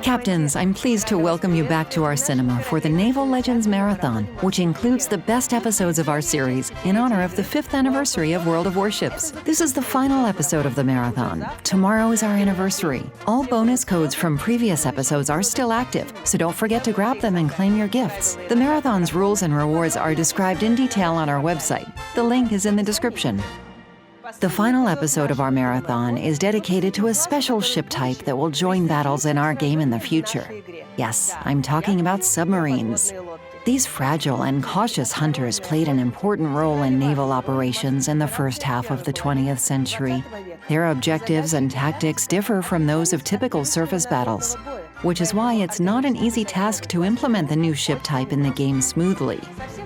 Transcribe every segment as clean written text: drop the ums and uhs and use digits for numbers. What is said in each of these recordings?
Captains, I'm pleased to welcome you back to our cinema for the Naval Legends Marathon, which includes the best episodes of our series in honor of the 5th anniversary of World of Warships. This is the final episode of the marathon. Tomorrow is our anniversary. All bonus codes from previous episodes are still active, so don't forget to grab them and claim your gifts. The marathon's rules and rewards are described in detail on our website. The link is in the description. The final episode of our marathon is dedicated to a special ship type that will join battles in our game in the future. Yes, I'm talking about submarines. These fragile and cautious hunters played an important role in naval operations in the first half of the 20th century. Their objectives and tactics differ from those of typical surface battles, which is why it's not an easy task to implement the new ship type in the game smoothly.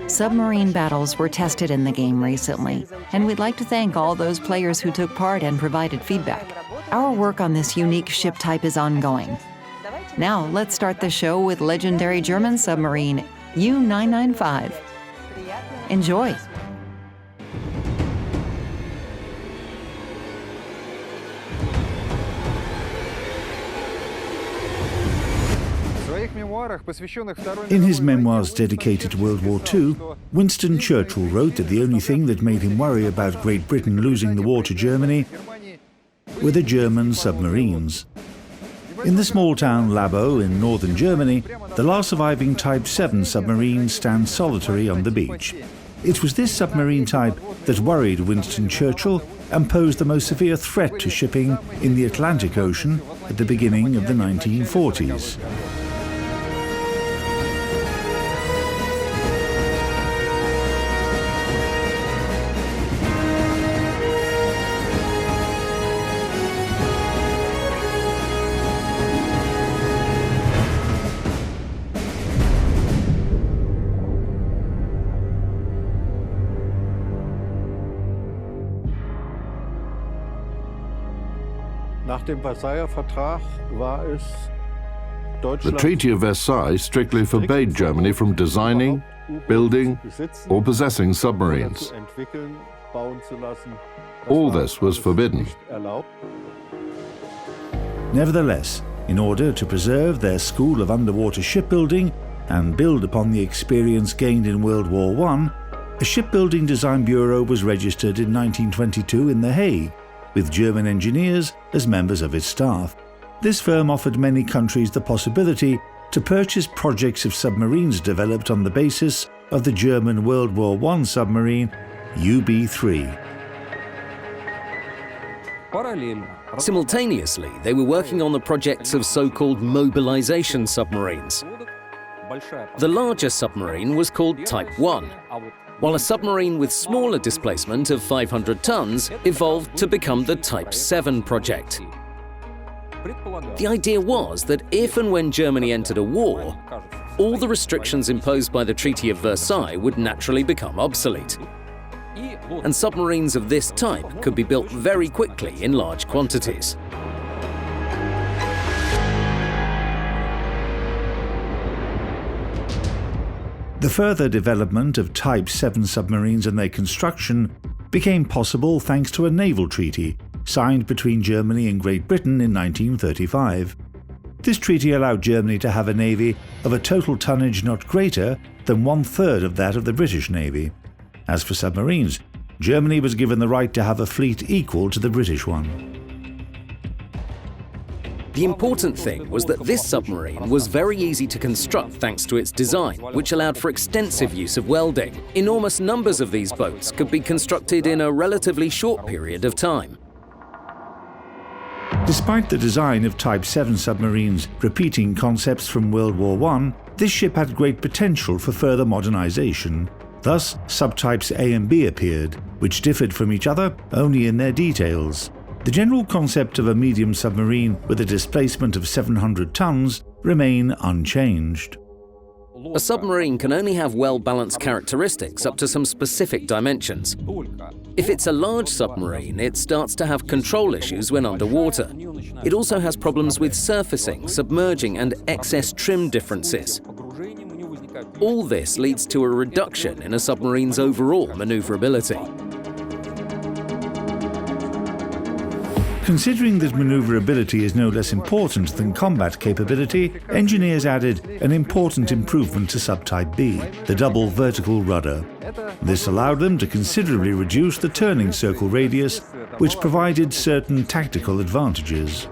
Submarine battles were tested in the game recently, and we'd like to thank all those players who took part and provided feedback. Our work on this unique ship type is ongoing. Now, let's start the show with legendary German submarine U-995. Enjoy! In his memoirs dedicated to World War II, Winston Churchill wrote that the only thing that made him worry about Great Britain losing the war to Germany were the German submarines. In the small town Labo in northern Germany, the last surviving Type 7 submarine stands solitary on the beach. It was this submarine type that worried Winston Churchill and posed the most severe threat to shipping in the Atlantic Ocean at the beginning of the 1940s. The Treaty of Versailles strictly forbade Germany from designing, building, or possessing submarines. All this was forbidden. Nevertheless, in order to preserve their school of underwater shipbuilding and build upon the experience gained in World War I, a shipbuilding design bureau was registered in 1922 in The Hague, with German engineers as members of its staff. This firm offered many countries the possibility to purchase projects of submarines developed on the basis of the German World War I submarine UB3. Simultaneously, they were working on the projects of so-called mobilization submarines. The larger submarine was called Type 1, while a submarine with smaller displacement of 500 tons evolved to become the Type 7 project. The idea was that if and when Germany entered a war, all the restrictions imposed by the Treaty of Versailles would naturally become obsolete, and submarines of this type could be built very quickly in large quantities. The further development of Type 7 submarines and their construction became possible thanks to a naval treaty signed between Germany and Great Britain in 1935. This treaty allowed Germany to have a navy of a total tonnage not greater than 1/3 of that of the British Navy. As for submarines, Germany was given the right to have a fleet equal to the British one. The important thing was that this submarine was very easy to construct thanks to its design, which allowed for extensive use of welding. Enormous numbers of these boats could be constructed in a relatively short period of time. Despite the design of Type 7 submarines repeating concepts from World War I, this ship had great potential for further modernization. Thus, subtypes A and B appeared, which differed from each other only in their details. The general concept of a medium submarine with a displacement of 700 tons remain unchanged. A submarine can only have well-balanced characteristics up to some specific dimensions. If it's a large submarine, it starts to have control issues when underwater. It also has problems with surfacing, submerging, and excess trim differences. All this leads to a reduction in a submarine's overall maneuverability. Considering that maneuverability is no less important than combat capability, engineers added an important improvement to Subtype B, the double vertical rudder. This allowed them to considerably reduce the turning circle radius, which provided certain tactical advantages.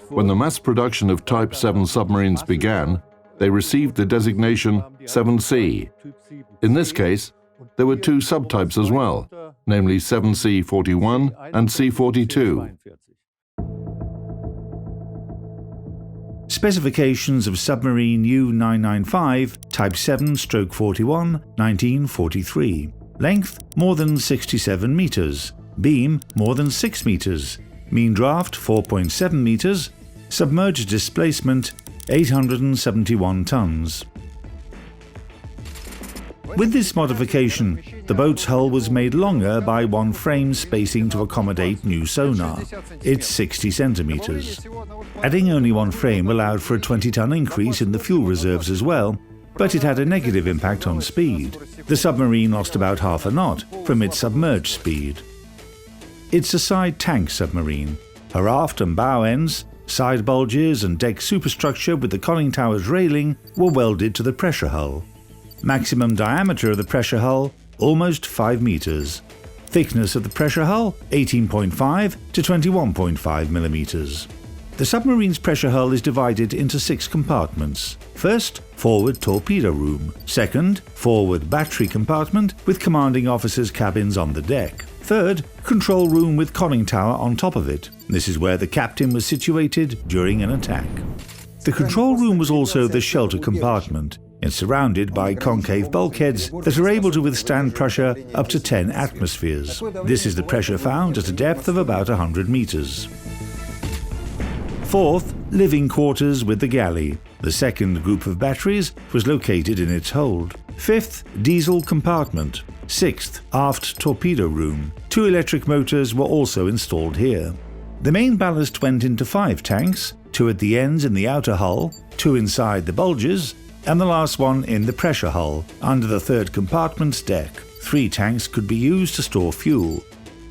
When the mass production of Type 7 submarines began, they received the designation 7C. In this case, there were two subtypes as well, namely 7C41 and C42. Specifications of submarine U-995, Type 7/41, 1943. Length more than 67 meters. Beam more than 6 meters. Mean draft 4.7 meters. Submerged displacement 871 tons. With this modification, the boat's hull was made longer by one frame spacing to accommodate new sonar. It's 60 centimeters. Adding only one frame allowed for a 20-ton increase in the fuel reserves as well, but it had a negative impact on speed. The submarine lost about half a knot from its submerged speed. It's a side tank submarine. Her aft and bow ends, side bulges and deck superstructure with the conning tower's railing were welded to the pressure hull. Maximum diameter of the pressure hull, almost 5 meters. Thickness of the pressure hull, 18.5 to 21.5 millimeters. The submarine's pressure hull is divided into 6 compartments. First, forward torpedo room. Second, forward battery compartment with commanding officers' cabins on the deck. Third, control room with conning tower on top of it. This is where the captain was situated during an attack. The control room was also the shelter compartment. It's surrounded by concave bulkheads that are able to withstand pressure up to 10 atmospheres. This is the pressure found at a depth of about 100 meters. Fourth, living quarters with the galley. The second group of batteries was located in its hold. Fifth, diesel compartment. Sixth, aft torpedo room. 2 electric motors were also installed here. The main ballast went into 5 tanks, 2 at the ends in the outer hull, 2 inside the bulges, and the last one in the pressure hull, under the third compartment's deck. 3 tanks could be used to store fuel.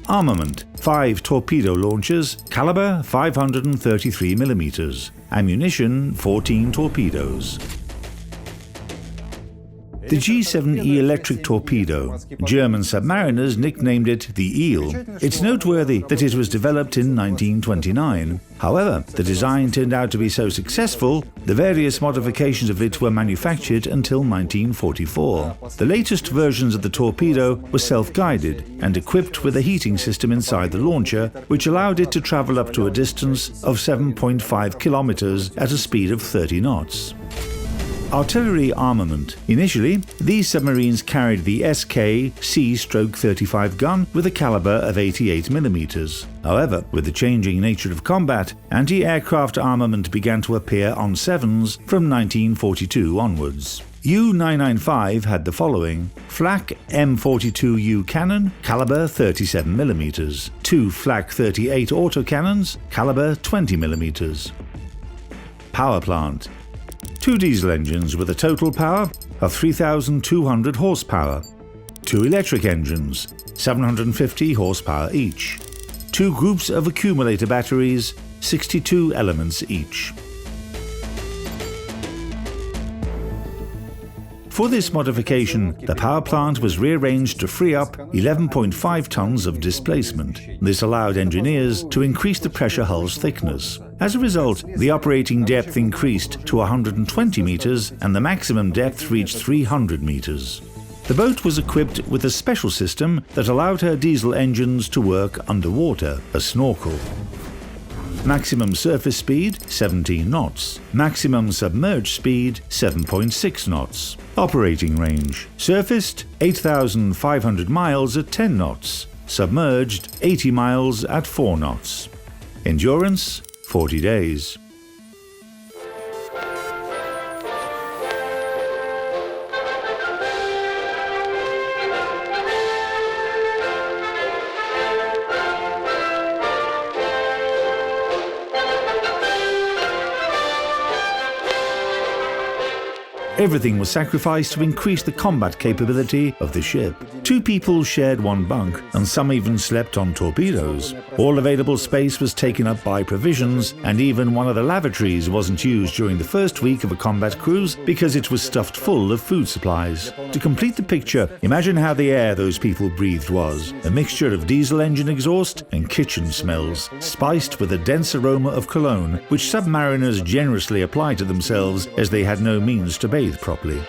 Armament: 5 torpedo launchers, caliber 533 millimeters. Ammunition: 14 torpedoes. The G7E electric torpedo. German submariners nicknamed it the Eel. It's noteworthy that it was developed in 1929. However, the design turned out to be so successful, the various modifications of it were manufactured until 1944. The latest versions of the torpedo were self-guided and equipped with a heating system inside the launcher, which allowed it to travel up to a distance of 7.5 kilometers at a speed of 30 knots. Artillery armament. Initially, these submarines carried the SK C/35 gun with a caliber of 88 millimeters. However, with the changing nature of combat, anti-aircraft armament began to appear on 7s from 1942 onwards. U-995 had the following: Flak M42U cannon, caliber 37 millimeters. 2 Flak 38 autocannons, caliber 20 millimeters. Power plant. 2 diesel engines with a total power of 3,200 horsepower. 2 electric engines, 750 horsepower each. 2 groups of accumulator batteries, 62 elements each. For this modification, the power plant was rearranged to free up 11.5 tons of displacement. This allowed engineers to increase the pressure hull's thickness. As a result, the operating depth increased to 120 meters and the maximum depth reached 300 meters. The boat was equipped with a special system that allowed her diesel engines to work underwater, a snorkel. Maximum surface speed 17 knots. Maximum submerged speed 7.6 knots. Operating range: surfaced 8,500 miles at 10 knots. Submerged 80 miles at 4 knots. Endurance 40 days. Everything was sacrificed to increase the combat capability of the ship. 2 people shared one bunk, and some even slept on torpedoes. All available space was taken up by provisions, and even one of the lavatories wasn't used during the first week of a combat cruise because it was stuffed full of food supplies. To complete the picture, imagine how the air those people breathed was. A mixture of diesel engine exhaust and kitchen smells, spiced with a dense aroma of cologne, which submariners generously applied to themselves as they had no means to bathe properly.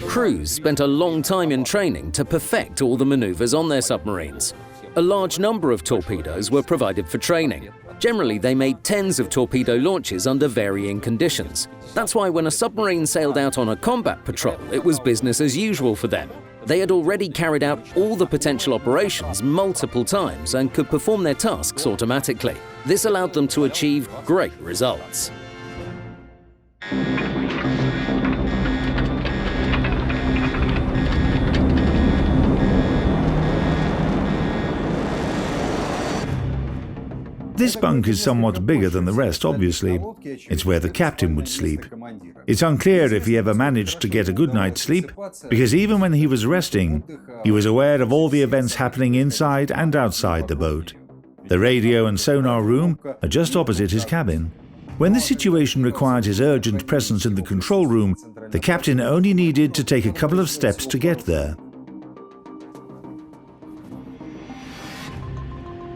Crews spent a long time in training to perfect all the maneuvers on their submarines. A large number of torpedoes were provided for training. Generally, they made tens of torpedo launches under varying conditions. That's why when a submarine sailed out on a combat patrol, it was business as usual for them. They had already carried out all the potential operations multiple times and could perform their tasks automatically. This allowed them to achieve great results. This bunk is somewhat bigger than the rest, obviously. It's where the captain would sleep. It's unclear if he ever managed to get a good night's sleep, because even when he was resting, he was aware of all the events happening inside and outside the boat. The radio and sonar room are just opposite his cabin. When the situation required his urgent presence in the control room, the captain only needed to take a couple of steps to get there.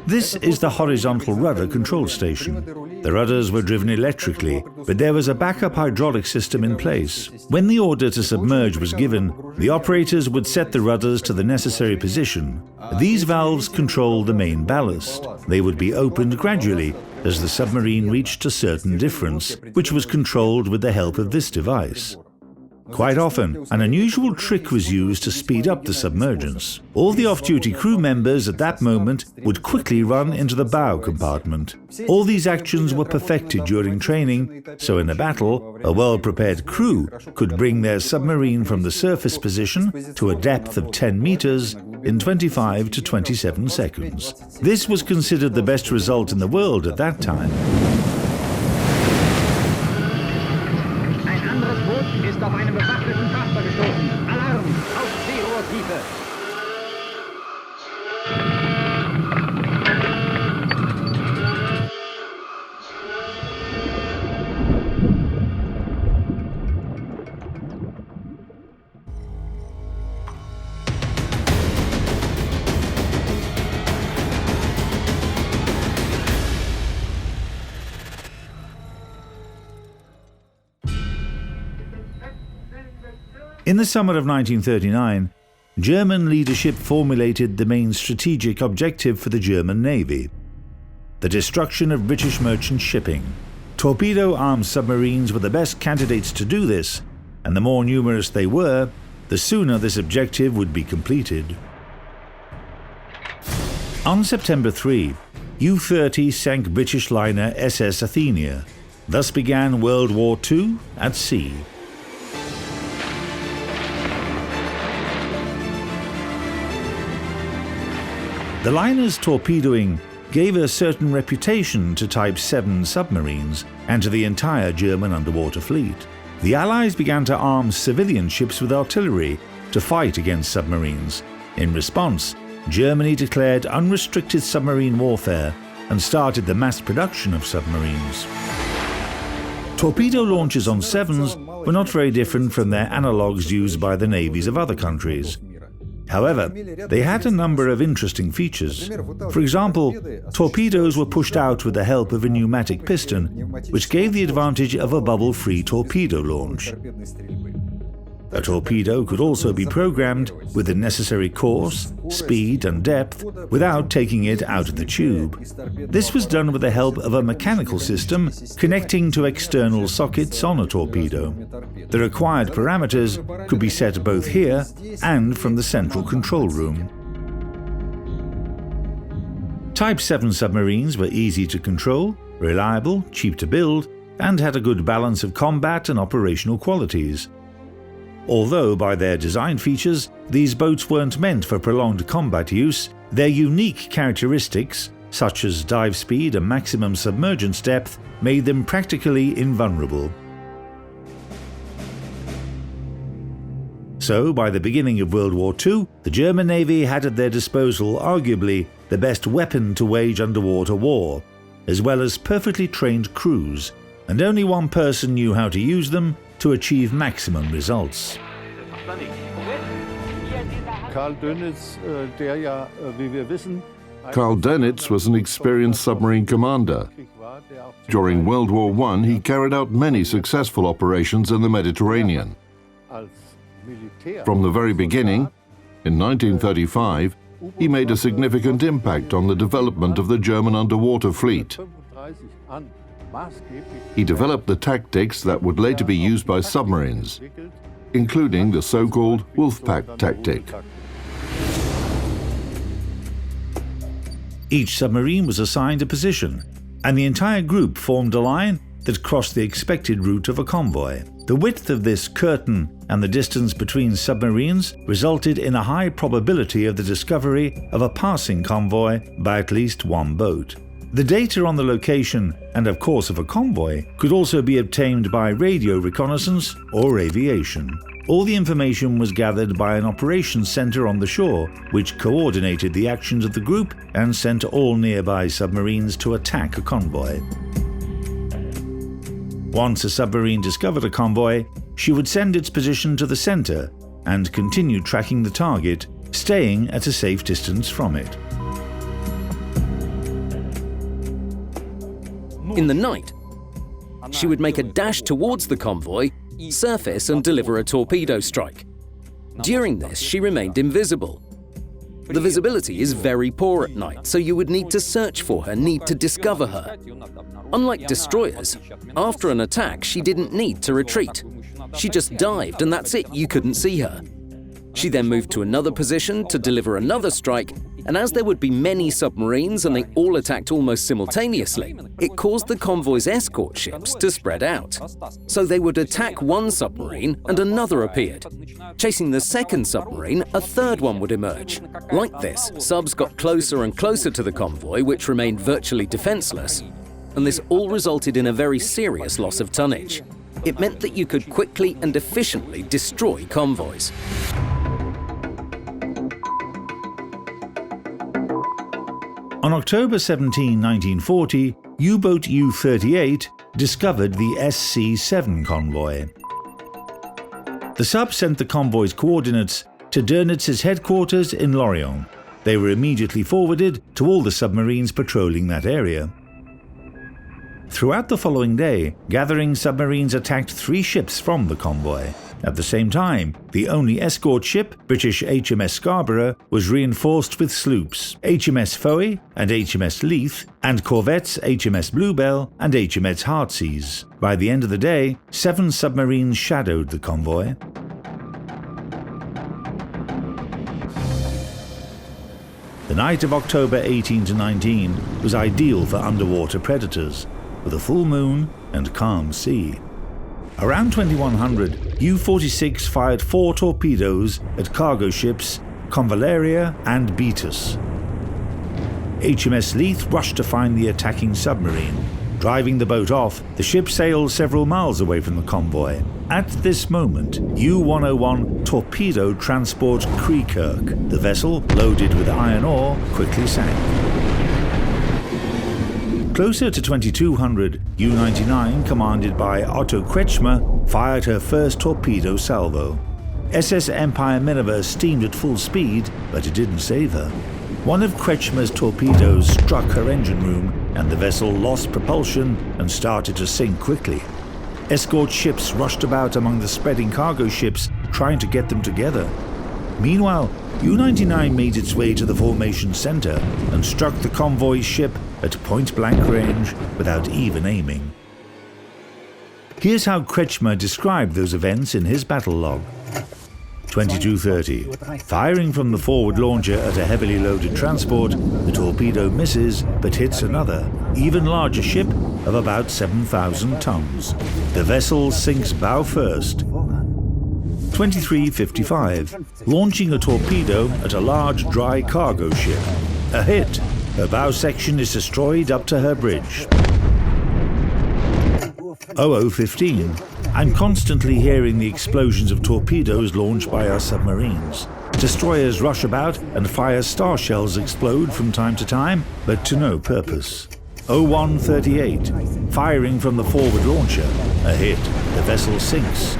This is the horizontal rudder control station. The rudders were driven electrically, but there was a backup hydraulic system in place. When the order to submerge was given, the operators would set the rudders to the necessary position. These valves controlled the main ballast. They would be opened gradually as the submarine reached a certain difference, which was controlled with the help of this device. Quite often, an unusual trick was used to speed up the submergence. All the off-duty crew members at that moment would quickly run into the bow compartment. All these actions were perfected during training, so in a battle, a well-prepared crew could bring their submarine from the surface position to a depth of 10 meters in 25 to 27 seconds. This was considered the best result in the world at that time. Ist auf einen bewaffneten Frachter gestoßen. Alarm! Auf Seerohrtiefe! In the summer of 1939, German leadership formulated the main strategic objective for the German Navy: the destruction of British merchant shipping. Torpedo-armed submarines were the best candidates to do this, and the more numerous they were, the sooner this objective would be completed. On September 3, U-30 sank British liner SS Athenia. Thus began World War II at sea. The liner's torpedoing gave a certain reputation to Type 7 submarines and to the entire German underwater fleet. The Allies began to arm civilian ships with artillery to fight against submarines. In response, Germany declared unrestricted submarine warfare and started the mass production of submarines. Torpedo launches on Sevens were not very different from their analogues used by the navies of other countries. However, they had a number of interesting features. For example, torpedoes were pushed out with the help of a pneumatic piston, which gave the advantage of a bubble-free torpedo launch. A torpedo could also be programmed with the necessary course, speed and depth without taking it out of the tube. This was done with the help of a mechanical system connecting to external sockets on a torpedo. The required parameters could be set both here and from the central control room. Type 7 submarines were easy to control, reliable, cheap to build, and had a good balance of combat and operational qualities. Although by their design features, these boats weren't meant for prolonged combat use, their unique characteristics such as dive speed and maximum submergence depth, made them practically invulnerable. So, by the beginning of World War II, the German Navy had at their disposal arguably the best weapon to wage underwater war, as well as perfectly trained crews, and only one person knew how to use them to achieve maximum results. Karl Dönitz was an experienced submarine commander. During World War I, he carried out many successful operations in the Mediterranean. From the very beginning, in 1935, he made a significant impact on the development of the German underwater fleet. He developed the tactics that would later be used by submarines, including the so-called Wolfpack tactic. Each submarine was assigned a position, and the entire group formed a line that crossed the expected route of a convoy. The width of this curtain and the distance between submarines resulted in a high probability of the discovery of a passing convoy by at least one boat. The data on the location and of course of a convoy could also be obtained by radio reconnaissance or aviation. All the information was gathered by an operations center on the shore, which coordinated the actions of the group and sent all nearby submarines to attack a convoy. Once a submarine discovered a convoy, she would send its position to the center and continue tracking the target, staying at a safe distance from it. In the night, she would make a dash towards the convoy, surface and deliver a torpedo strike. During this, she remained invisible. The visibility is very poor at night, so you would need to search for her, need to discover her. Unlike destroyers, after an attack, she didn't need to retreat. She just dived and that's it, you couldn't see her. She then moved to another position to deliver another strike, and as there would be many submarines and they all attacked almost simultaneously, it caused the convoy's escort ships to spread out. So they would attack one submarine and another appeared. Chasing the second submarine, a third one would emerge. Like this, subs got closer and closer to the convoy, which remained virtually defenseless, and this all resulted in a very serious loss of tonnage. It meant that you could quickly and efficiently destroy convoys. On October 17, 1940, U-boat U-38 discovered the SC-7 convoy. The sub sent the convoy's coordinates to Dönitz's headquarters in Lorient. They were immediately forwarded to all the submarines patrolling that area. Throughout the following day, gathering submarines attacked 3 ships from the convoy. At the same time, the only escort ship, British HMS Scarborough, was reinforced with sloops, HMS Foey and HMS Leith, and corvettes HMS Bluebell and HMS Heartsease. By the end of the day, 7 submarines shadowed the convoy. The night of October 18 to 19 was ideal for underwater predators, with a full moon and calm sea. Around 2100, U-46 fired 4 torpedoes at cargo ships Convaleria and Beatus. HMS Leith rushed to find the attacking submarine. Driving the boat off, the ship sailed several miles away from the convoy. At this moment, U-101 torpedo transport Kreekirk. The vessel, loaded with iron ore, quickly sank. Closer to 2200, U-99, commanded by Otto Kretschmer, fired her first torpedo salvo. SS Empire Minerva steamed at full speed, but it didn't save her. One of Kretschmer's torpedoes struck her engine room, and the vessel lost propulsion and started to sink quickly. Escort ships rushed about among the spreading cargo ships, trying to get them together. Meanwhile, U-99 made its way to the formation center and struck the convoy ship at point-blank range without even aiming. Here's how Kretschmer described those events in his battle log. 22:30. Firing from the forward launcher at a heavily loaded transport, the torpedo misses but hits another, even larger ship of about 7,000 tons. The vessel sinks bow first. 23:55. Launching a torpedo at a large dry cargo ship. A hit, Her bow section is destroyed up to her bridge. 0015. I'm constantly hearing the explosions of torpedoes launched by our submarines. Destroyers rush about and fire star shells explode from time to time, but to no purpose. 0138. Firing from the forward launcher. A hit. The vessel sinks.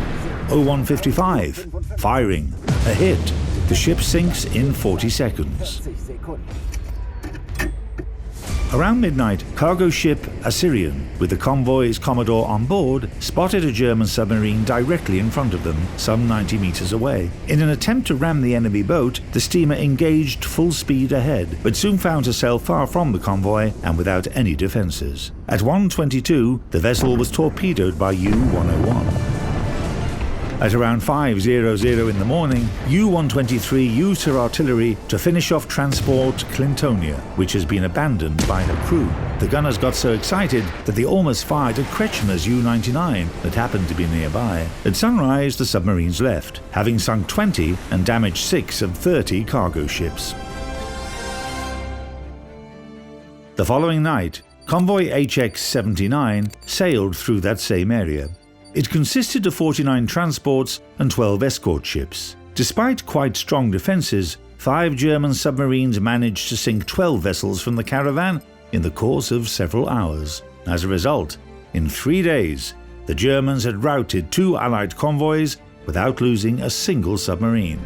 0155. Firing. A hit. The ship sinks in 40 seconds. Around midnight, cargo ship Assyrian, with the convoy's commodore on board, spotted a German submarine directly in front of them, some 90 meters away. In an attempt to ram the enemy boat, the steamer engaged full speed ahead, but soon found herself far from the convoy and without any defenses. At 1:22, the vessel was torpedoed by U-101. At around 5:00 in the morning, U-123 used her artillery to finish off transport Clintonia, which has been abandoned by her crew. The gunners got so excited that they almost fired at Kretschmer's U-99 that happened to be nearby. At sunrise, the submarines left, having sunk 20 and damaged 6 of 30 cargo ships. The following night, convoy HX-79 sailed through that same area. It consisted of 49 transports and 12 escort ships. Despite quite strong defences, 5 German submarines managed to sink 12 vessels from the caravan in the course of several hours. As a result, in 3 days, the Germans had routed 2 Allied convoys without losing a single submarine.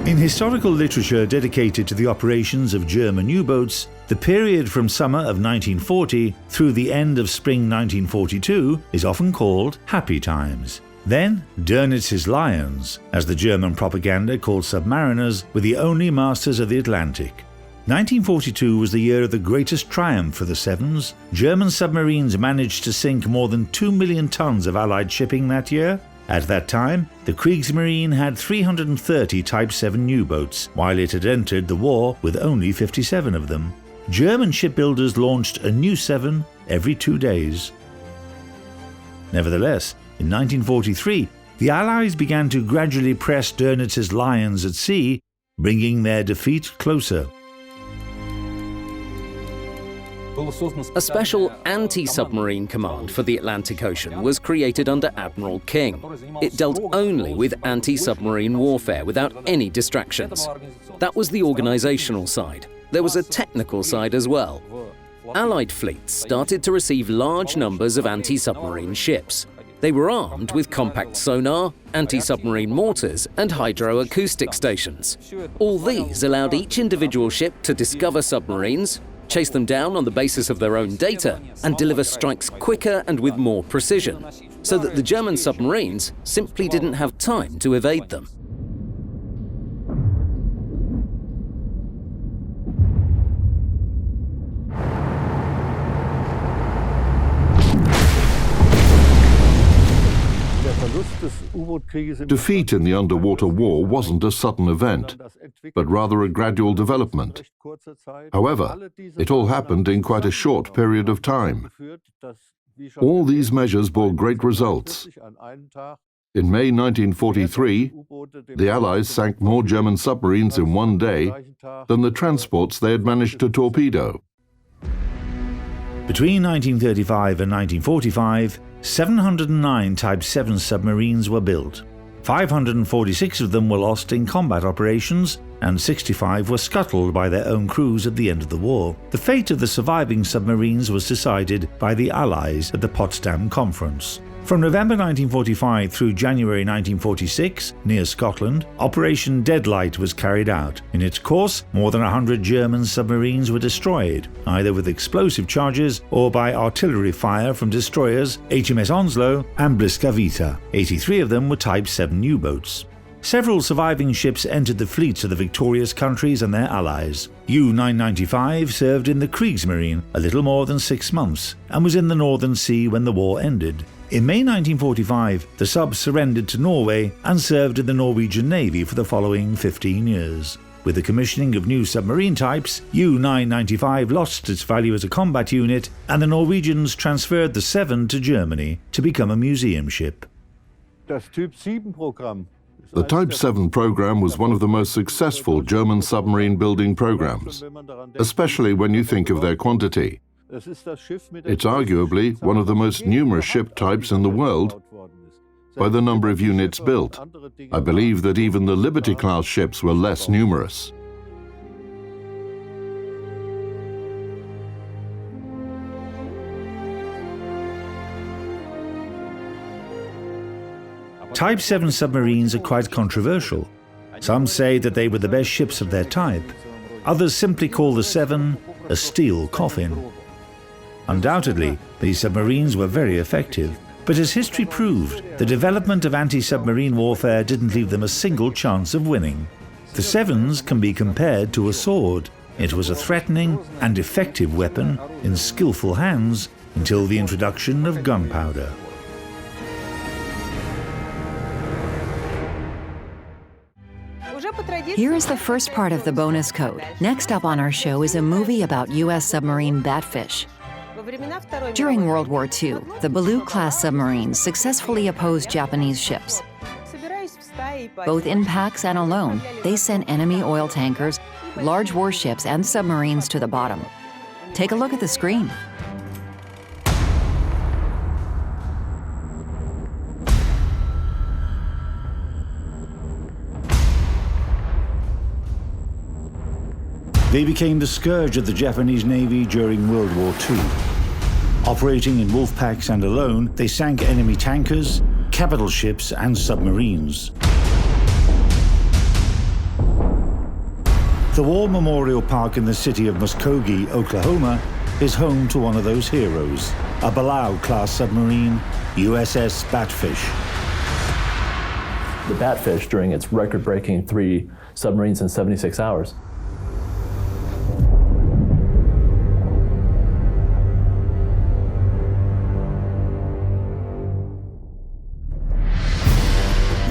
In historical literature dedicated to the operations of German U-boats, the period from summer of 1940 through the end of spring 1942 is often called Happy Times. Then, Dönitz's Lions, as the German propaganda called submariners, were the only masters of the Atlantic. 1942 was the year of the greatest triumph for the Sevens. German submarines managed to sink more than 2 million tons of Allied shipping that year. At that time, the Kriegsmarine had 330 Type 7 U-boats, while it had entered the war with only 57 of them. German shipbuilders launched a new 7 every 2 days. Nevertheless, in 1943, the Allies began to gradually press Dönitz's Lions at sea, bringing their defeat closer. A special anti-submarine command for the Atlantic Ocean was created under Admiral King. It dealt only with anti-submarine warfare without any distractions. That was the organizational side. There was a technical side as well. Allied fleets started to receive large numbers of anti-submarine ships. They were armed with compact sonar, anti-submarine mortars, and hydroacoustic stations. All these allowed each individual ship to discover submarines, chase them down on the basis of their own data, and deliver strikes quicker and with more precision, so that the German submarines simply didn't have time to evade them. Defeat in the underwater war wasn't a sudden event, but rather a gradual development. However, it all happened in quite a short period of time. All these measures bore great results. In May 1943, the Allies sank more German submarines in one day than the transports they had managed to torpedo. Between 1935 and 1945, 709 Type 7 submarines were built. 546 of them were lost in combat operations, and 65 were scuttled by their own crews at the end of the war. The fate of the surviving submarines was decided by the Allies at the Potsdam Conference. From November 1945 through January 1946, near Scotland, Operation Deadlight was carried out. In its course, more than 100 German submarines were destroyed, either with explosive charges or by artillery fire from destroyers HMS Onslow and Bliscavita. 83 of them were Type 7 U-boats. Several surviving ships entered the fleets of the victorious countries and their allies. U-995 served in the Kriegsmarine a little more than 6 months and was in the Northern Sea when the war ended. In May 1945, the sub surrendered to Norway and served in the Norwegian Navy for the following 15 years. With the commissioning of new submarine types, U-995 lost its value as a combat unit, and the Norwegians transferred the 7 to Germany to become a museum ship. The Type 7 program was one of the most successful German submarine building programs, especially when you think of their quantity. It's arguably one of the most numerous ship types in the world by the number of units built. I believe that even the Liberty-class ships were less numerous. Type 7 submarines are quite controversial. Some say that they were the best ships of their type. Others simply call the 7 a steel coffin. Undoubtedly, these submarines were very effective, but as history proved, the development of anti-submarine warfare didn't leave them a single chance of winning. The 7s can be compared to a sword. It was a threatening and effective weapon in skillful hands until the introduction of gunpowder. Here is the first part of the bonus code. Next up on our show is a movie about U.S. submarine Batfish. During World War II, the Blue-class submarines successfully opposed Japanese ships. Both in packs and alone, they sent enemy oil tankers, large warships, and submarines to the bottom. Take a look at the screen. They became the scourge of the Japanese Navy during World War II. Operating in wolf packs and alone, they sank enemy tankers, capital ships, and submarines. The War Memorial Park in the city of Muskogee, Oklahoma, is home to one of those heroes, a Balao-class submarine, USS Batfish. The Batfish, during its record-breaking 3 submarines in 76 hours,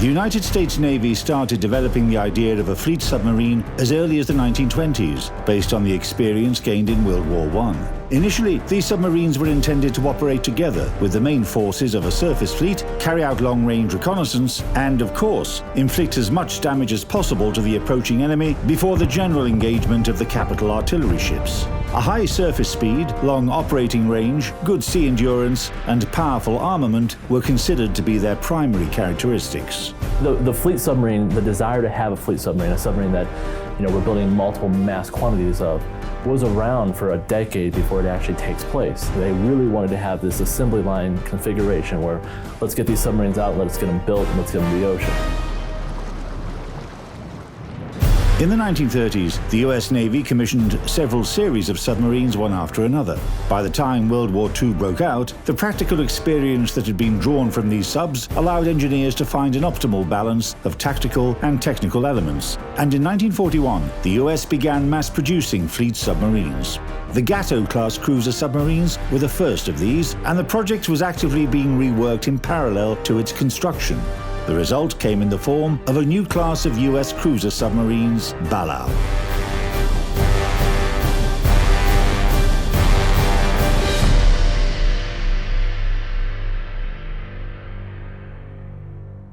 the United States Navy started developing the idea of a fleet submarine as early as the 1920s, based on the experience gained in World War I. Initially, these submarines were intended to operate together with the main forces of a surface fleet, carry out long-range reconnaissance, and, of course, inflict as much damage as possible to the approaching enemy before the general engagement of the capital artillery ships. A high surface speed, long operating range, good sea endurance, and powerful armament were considered to be their primary characteristics. The fleet submarine, the desire to have a fleet submarine, a submarine that we're building multiple mass quantities of, was around for a decade before it actually takes place. They really wanted to have this assembly line configuration where let's get these submarines out, let's get them built, and let's get them to the ocean. In the 1930s, the US Navy commissioned several series of submarines one after another. By the time World War II broke out, the practical experience that had been drawn from these subs allowed engineers to find an optimal balance of tactical and technical elements. And in 1941, the US began mass-producing fleet submarines. The Gato-class cruiser submarines were the first of these, and the project was actively being reworked in parallel to its construction. The result came in the form of a new class of US cruiser submarines, Balao.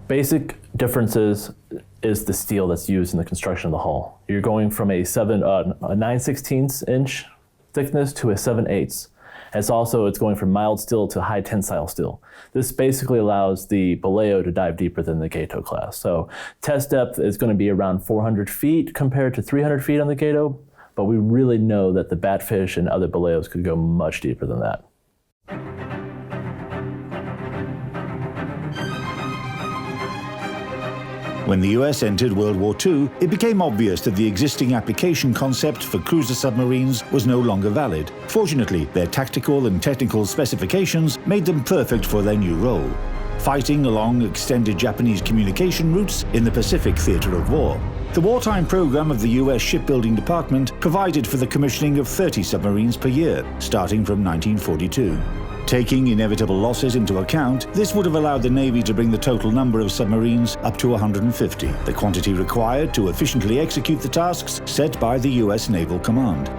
Basic differences is the steel that's used in the construction of the hull. You're going from a 9/16 inch thickness to a 7/8. It's going from mild steel to high tensile steel. This basically allows the Balao to dive deeper than the Gato class. So test depth is going to be around 400 feet compared to 300 feet on the Gato, but we really know that the Batfish and other Balaos could go much deeper than that. When the US entered World War II, it became obvious that the existing application concept for cruiser submarines was no longer valid. Fortunately, their tactical and technical specifications made them perfect for their new role, fighting along extended Japanese communication routes in the Pacific theater of war. The wartime program of the US Shipbuilding Department provided for the commissioning of 30 submarines per year, starting from 1942. Taking inevitable losses into account, this would have allowed the Navy to bring the total number of submarines up to 150, the quantity required to efficiently execute the tasks set by the US Naval Command.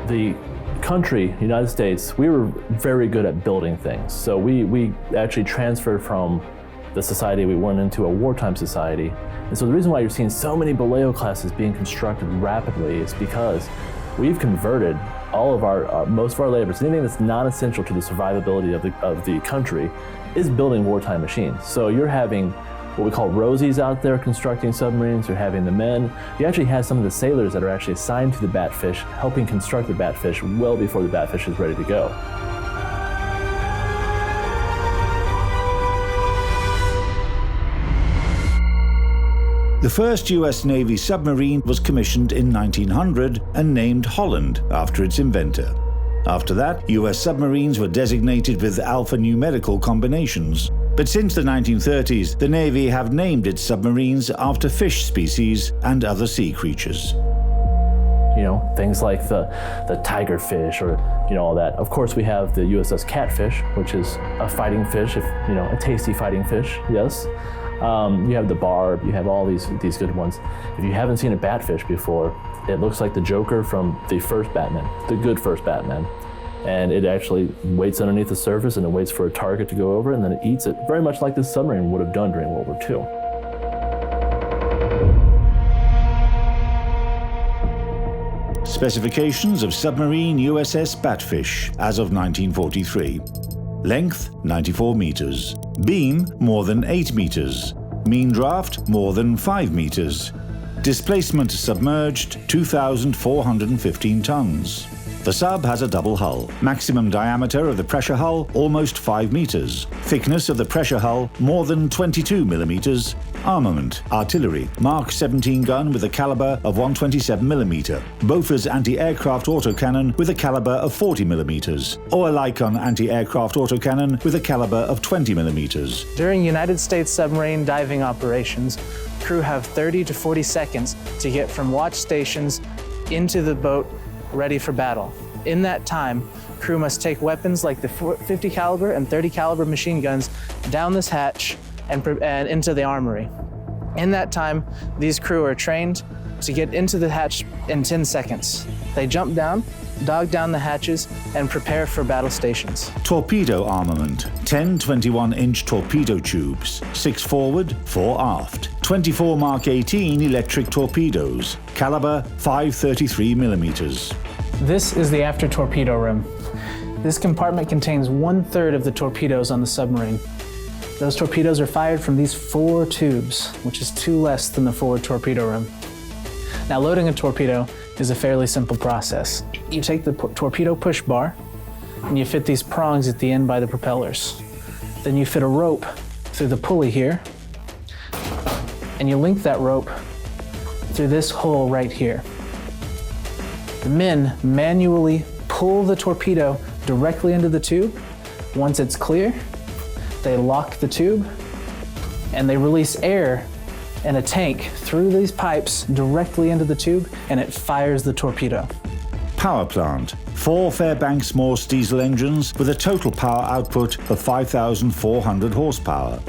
The country, United States, we were very good at building things. So we actually transferred from the society we went into, a wartime society. And so the reason why you're seeing so many Baleo classes being constructed rapidly is because we've converted all of our, most of our labor, anything that's non-essential to the survivability of the country is building wartime machines. So you're having what we call Rosies out there constructing submarines, you're having the men. You actually have some of the sailors that are actually assigned to the Batfish, helping construct the Batfish well before the Batfish is ready to go. The first US Navy submarine was commissioned in 1900 and named Holland after its inventor. After that, US submarines were designated with alphanumerical combinations. But since the 1930s, the Navy have named its submarines after fish species and other sea creatures. You know, things like the tigerfish or, you know, all that. Of course, we have the USS Catfish, which is a fighting fish, a tasty fighting fish, yes. You have the Barb, you have all these good ones. If you haven't seen a Batfish before, it looks like the Joker from the first Batman, the good first Batman. And it actually waits underneath the surface and it waits for a target to go over and then it eats it, very much like the submarine would have done during World War II. Specifications of submarine USS Batfish as of 1943. Length 94 meters. Beam more than 8 meters. Mean draft more than 5 meters. Displacement submerged 2,415 tons. The sub has a double hull. Maximum diameter of the pressure hull almost 5 meters. Thickness of the pressure hull more than 22 millimeters. Armament, artillery, Mark 17 gun with a caliber of 127 millimeter. Bofors anti-aircraft autocannon with a caliber of 40 millimeters. Or a Lycon anti-aircraft autocannon with a caliber of 20 millimeters. During United States submarine diving operations, crew have 30 to 40 seconds to get from watch stations into the boat ready for battle. In that time, crew must take weapons like the 50 caliber and 30 caliber machine guns down this hatch and into the armory. In that time, these crew are trained to get into the hatch in 10 seconds. They jump down, dog down the hatches, and prepare for battle stations. Torpedo armament. 10 21-inch torpedo tubes, 6 forward, 4 aft. 24 Mark 18 electric torpedoes, caliber 533 millimeters. This is the after torpedo room. This compartment contains 1/3 of the torpedoes on the submarine. Those torpedoes are fired from these 4 tubes, which is 2 less than the forward torpedo room. Now, loading a torpedo is a fairly simple process. You take the torpedo push bar and you fit these prongs at the end by the propellers. Then you fit a rope through the pulley here and you link that rope through this hole right here. The men manually pull the torpedo directly into the tube. Once it's clear, they lock the tube and they release air in a tank through these pipes directly into the tube, and it fires the torpedo. Power plant. 4 Fairbanks Morse diesel engines with a total power output of 5,400 horsepower.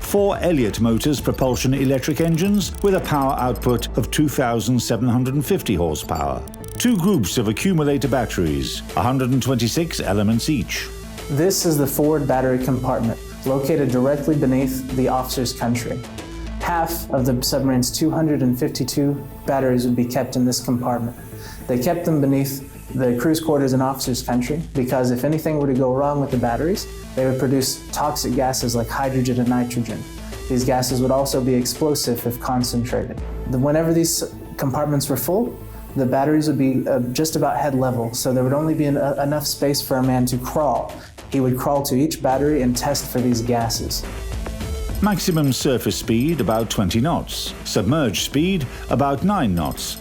4 Elliott Motors propulsion electric engines with a power output of 2,750 horsepower. 2 groups of accumulator batteries, 126 elements each. This is the forward battery compartment, located directly beneath the officer's country. Half of the submarine's 252 batteries would be kept in this compartment. They kept them beneath the crew's quarters and officer's country because if anything were to go wrong with the batteries, they would produce toxic gases like hydrogen and nitrogen. These gases would also be explosive if concentrated. Whenever these compartments were full, the batteries would be just about head level, so there would only be enough space for a man to crawl. He would crawl to each battery and test for these gases. Maximum surface speed about 20 knots. Submerged speed about 9 knots.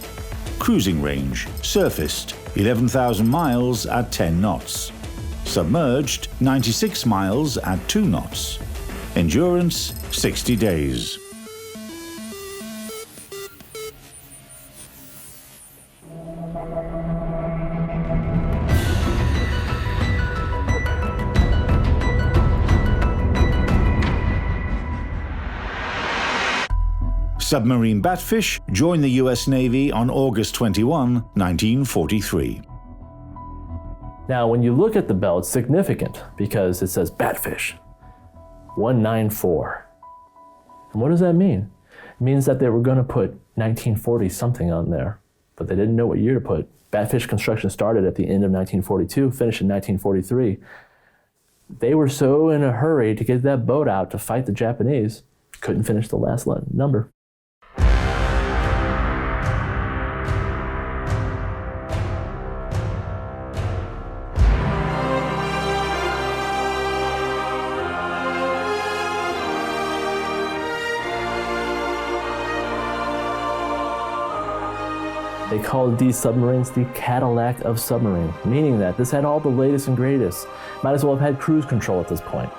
Cruising range, surfaced 11,000 miles at 10 knots. Submerged 96 miles at 2 knots. Endurance 60 days. Submarine Batfish joined the US Navy on August 21, 1943. Now, when you look at the bell, it's significant because it says Batfish 194. And what does that mean? It means that they were going to put 1940 something on there, but they didn't know what year to put. Batfish construction started at the end of 1942, finished in 1943. They were so in a hurry to get that boat out to fight the Japanese, couldn't finish the last number. They called these submarines the Cadillac of submarine, meaning that this had all the latest and greatest. Might as well have had cruise control at this point.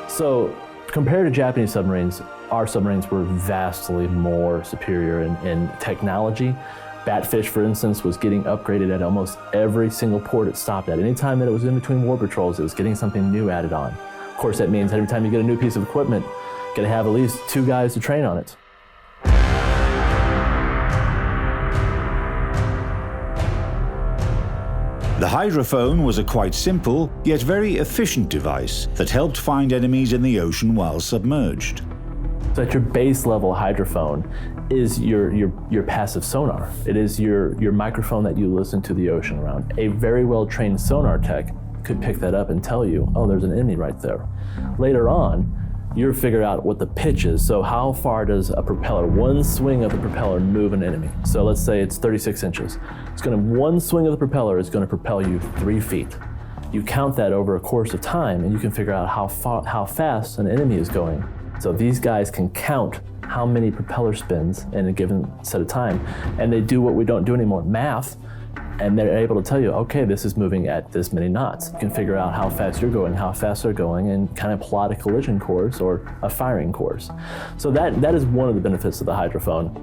So compared to Japanese submarines, our submarines were vastly more superior in technology. Batfish, for instance, was getting upgraded at almost every single port it stopped at. Anytime that it was in between war patrols, it was getting something new added on. Of course, that means every time you get a new piece of equipment, you gotta have at least 2 guys to train on it. The hydrophone was a quite simple, yet very efficient device that helped find enemies in the ocean while submerged. So at your base level hydrophone is your passive sonar. It is your microphone that you listen to the ocean around. A very well-trained sonar tech could pick that up and tell you, oh, there's an enemy right there. Later on, you figure out what the pitch is. So how far does a propeller, one swing of the propeller, move an enemy? So let's say it's 36 inches. One swing of the propeller is going to propel you 3 feet. You count that over a course of time and you can figure out how fast an enemy is going. So these guys can count how many propeller spins in a given set of time, and they do what we don't do anymore, math, and they're able to tell you, okay, this is moving at this many knots. You can figure out how fast you're going, how fast they're going, and kind of plot a collision course or a firing course. So that is one of the benefits of the hydrophone.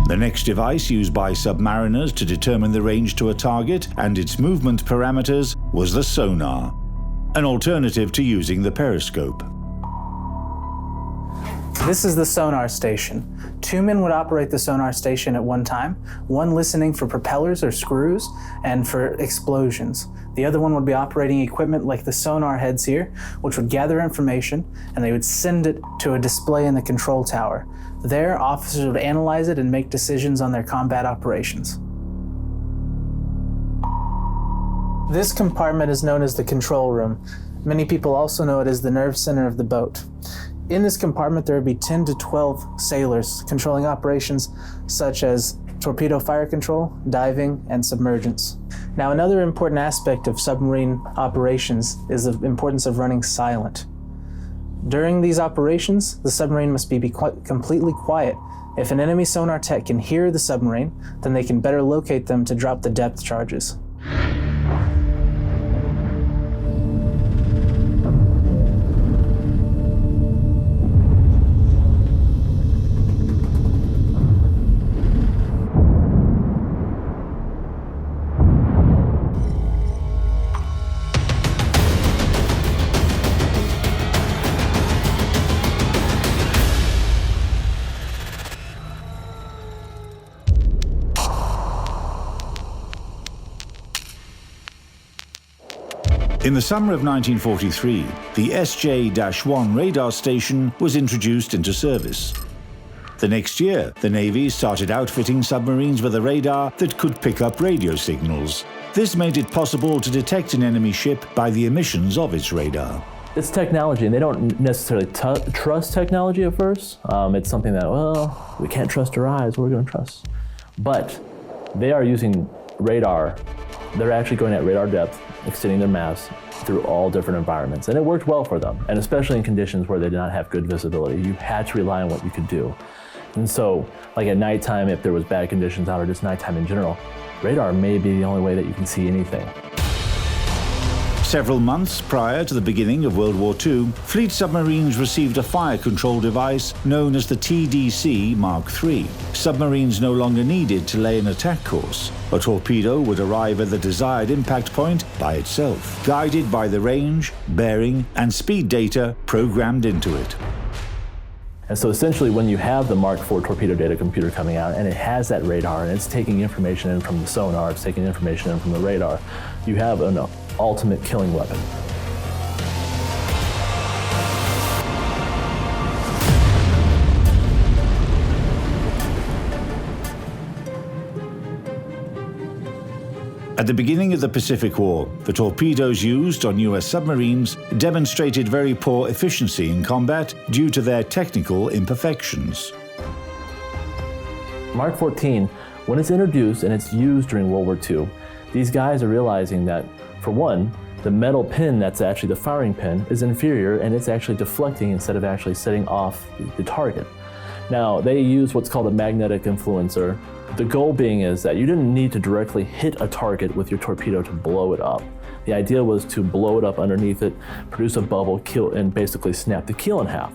The next device used by submariners to determine the range to a target and its movement parameters was the sonar, an alternative to using the periscope. This is the Sonar Station. 2 men would operate the Sonar Station at one time, one listening for propellers or screws and for explosions. The other one would be operating equipment like the sonar heads here, which would gather information and they would send it to a display in the control tower. There, officers would analyze it and make decisions on their combat operations. This compartment is known as the control room. Many people also know it as the nerve center of the boat. In this compartment, there would be 10 to 12 sailors controlling operations such as torpedo fire control, diving, and submergence. Now, another important aspect of submarine operations is the importance of running silent. During these operations, the submarine must be completely quiet. If an enemy sonar tech can hear the submarine, then they can better locate them to drop the depth charges. In the summer of 1943, the SJ-1 radar station was introduced into service. The next year, the Navy started outfitting submarines with a radar that could pick up radio signals. This made it possible to detect an enemy ship by the emissions of its radar. It's technology, and they don't necessarily trust technology at first. It's something that, well, we can't trust our eyes, what are we going to trust? But they are using radar. They're actually going at radar depth, extending their mass through all different environments. And it worked well for them, and especially in conditions where they did not have good visibility. You had to rely on what you could do. And so, like at nighttime, if there was bad conditions out or just nighttime in general, radar may be the only way that you can see anything. Several months prior to the beginning of World War II, Fleet Submarines received a fire control device known as the Tdc Mark III. Submarines no longer needed to lay an attack course. A torpedo would arrive at the desired impact point by itself, guided by the range, bearing, and speed data programmed into it. And so essentially when you have the Mark IV torpedo data computer coming out and it has that radar and it's taking information in from the sonar, it's taking information in from the radar, you have an ultimate killing weapon. At the beginning of the Pacific War, the torpedoes used on US submarines demonstrated very poor efficiency in combat due to their technical imperfections. Mark 14, when it's introduced and it's used during World War II, these guys are realizing that, for one, the metal pin that's actually the firing pin is inferior and it's actually deflecting instead of actually setting off the target. Now, they use what's called a magnetic influencer. The goal being is that you didn't need to directly hit a target with your torpedo to blow it up. The idea was to blow it up underneath it, produce a bubble, kill, and basically snap the keel in half.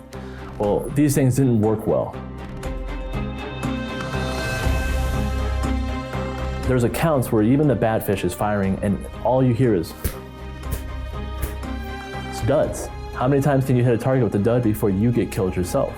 Well, these things didn't work well. There's accounts where even the Batfish is firing and all you hear is duds. How many times can you hit a target with a dud before you get killed yourself?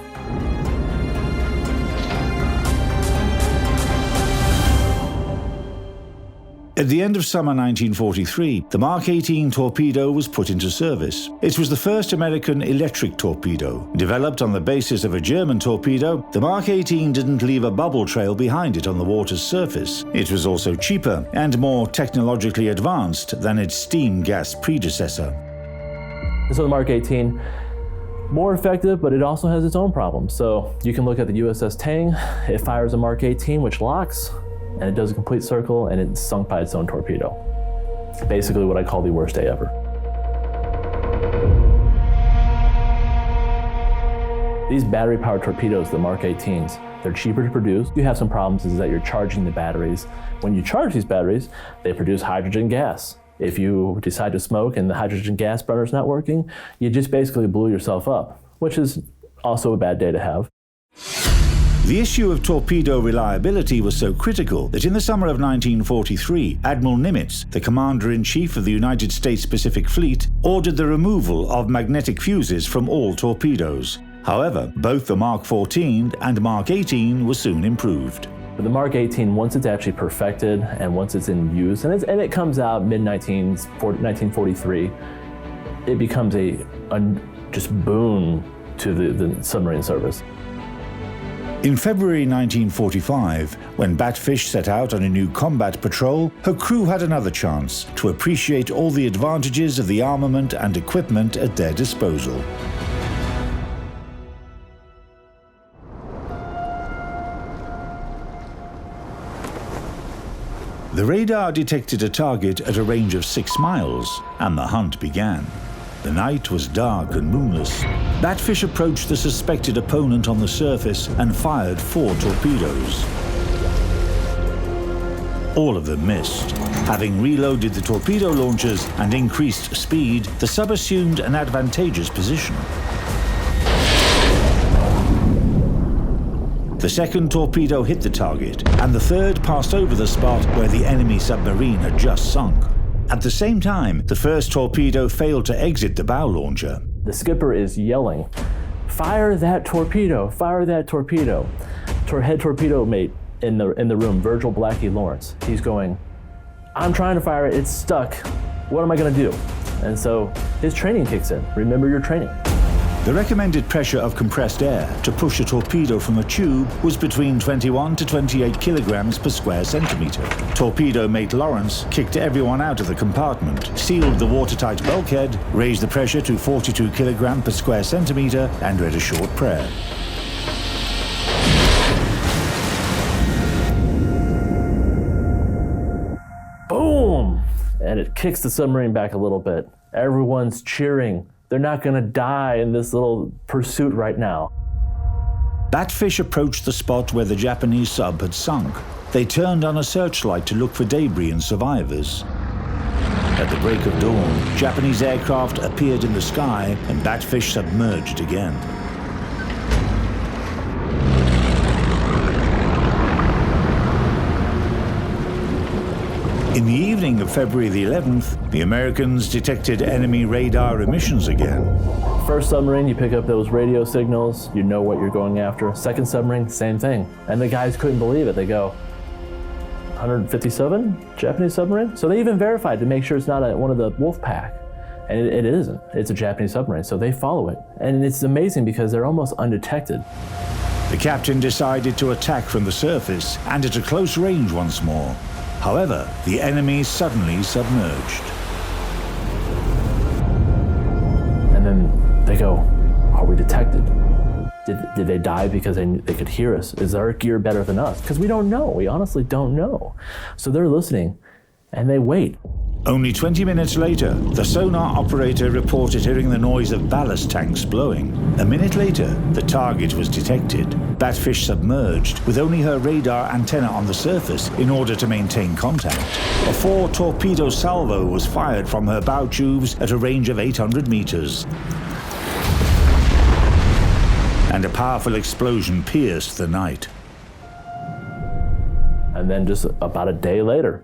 At the end of summer 1943, the Mark 18 torpedo was put into service. It was the first American electric torpedo. Developed on the basis of a German torpedo, the Mark 18 didn't leave a bubble trail behind it on the water's surface. It was also cheaper and more technologically advanced than its steam gas predecessor. So the Mark 18, more effective, but it also has its own problems. So you can look at the USS Tang. It fires a Mark 18, which locks, and it does a complete circle, and it's sunk by its own torpedo. Basically what I call the worst day ever. These battery-powered torpedoes, the Mark 18s, they're cheaper to produce. You have some problems is that you're charging the batteries. When you charge these batteries, they produce hydrogen gas. If you decide to smoke and the hydrogen gas burner's not working, you just basically blew yourself up, which is also a bad day to have. The issue of torpedo reliability was so critical that in the summer of 1943, Admiral Nimitz, the Commander-in-Chief of the United States Pacific Fleet, ordered the removal of magnetic fuses from all torpedoes. However, both the Mark 14 and Mark 18 were soon improved. But the Mark 18, once it's actually perfected and once it's in use, and it comes out mid-1943, it becomes a just boon to the submarine service. In February 1945, when Batfish set out on a new combat patrol, her crew had another chance to appreciate all the advantages of the armament and equipment at their disposal. The radar detected a target at a range of 6 miles, and the hunt began. The night was dark and moonless. Batfish approached the suspected opponent on the surface and fired 4 torpedoes. All of them missed. Having reloaded the torpedo launchers and increased speed, the sub assumed an advantageous position. The second torpedo hit the target, and the third passed over the spot where the enemy submarine had just sunk. At the same time, the first torpedo failed to exit the bow launcher. The skipper is yelling, "Fire that torpedo! Fire that torpedo!" Head torpedo mate in the room, Virgil Blackie Lawrence, he's going, "I'm trying to fire it, it's stuck. What am I going to do?" And so his training kicks in. Remember your training. The recommended pressure of compressed air to push a torpedo from a tube was between 21 to 28 kilograms per square centimeter. Torpedo mate Lawrence kicked everyone out of the compartment, sealed the watertight bulkhead, raised the pressure to 42 kilograms per square centimeter, and read a short prayer. Boom! And it kicks the submarine back a little bit. Everyone's cheering. They're not going to die in this little pursuit right now. Batfish approached the spot where the Japanese sub had sunk. They turned on a searchlight to look for debris and survivors. At the break of dawn, Japanese aircraft appeared in the sky and Batfish submerged again. In the evening of February the 11th, the Americans detected enemy radar emissions again. First submarine, you pick up those radio signals, you know what you're going after. Second submarine, same thing. And the guys couldn't believe it. They go, 157 Japanese submarine? So they even verified to make sure it's not one of the wolf pack. And it isn't. It's a Japanese submarine, so they follow it. And it's amazing because they're almost undetected. The captain decided to attack from the surface and at a close range once more. However, the enemy suddenly submerged. And then they go, are we detected? Did they die because they could hear us? Is our gear better than us? Because we don't know. We honestly don't know. So they're listening, and they wait. Only 20 minutes later, the sonar operator reported hearing the noise of ballast tanks blowing. A minute later, the target was detected. Batfish submerged, with only her radar antenna on the surface in order to maintain contact. A 4-torpedo salvo was fired from her bow tubes at a range of 800 meters. And a powerful explosion pierced the night. And then just about a day later,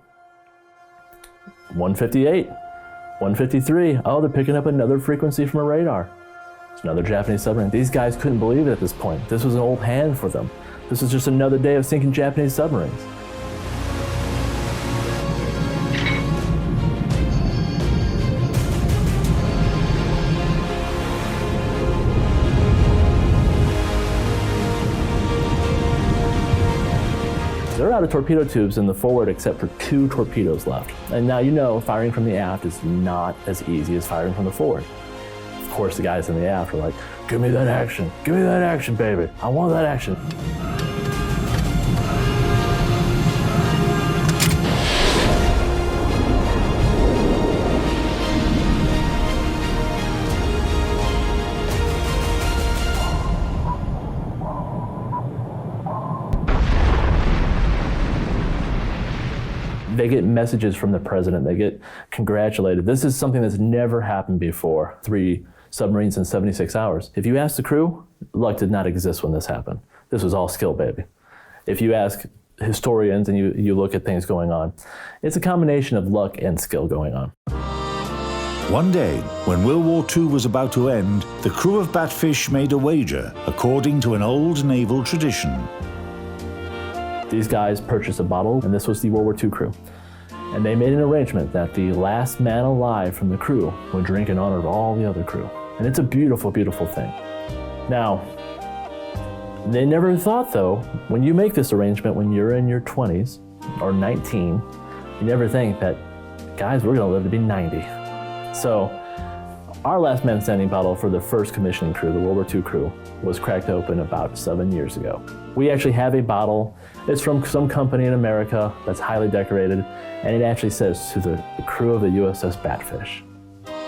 158, 153, oh, they're picking up another frequency from a radar. It's another Japanese submarine. These guys couldn't believe it at this point. This was an old hand for them. This was just another day of sinking Japanese submarines. They're out of torpedo tubes in the forward except for 2 torpedoes left. And now you know firing from the aft is not as easy as firing from the forward. Of course, the guys in the aft are like, give me that action. Give me that action, baby. I want that action. They get messages from the president. They get congratulated. This is something that's never happened before. 3 submarines in 76 hours. If you ask the crew, luck did not exist when this happened. This was all skill, baby. If you ask historians and you look at things going on, it's a combination of luck and skill going on. One day, when World War II was about to end, the crew of Batfish made a wager, according to an old naval tradition. These guys purchased a bottle, and this was the World War II crew. And they made an arrangement that the last man alive from the crew would drink in honor of all the other crew. And it's a beautiful, beautiful thing. Now, they never thought though, when you make this arrangement when you're in your 20s or 19, you never think that, guys, we're gonna live to be 90. So, our last man standing bottle for the first commissioning crew, the World War II crew, was cracked open about 7 years ago. We actually have a bottle. It's from some company in America that's highly decorated, and it actually says to the crew of the USS Batfish.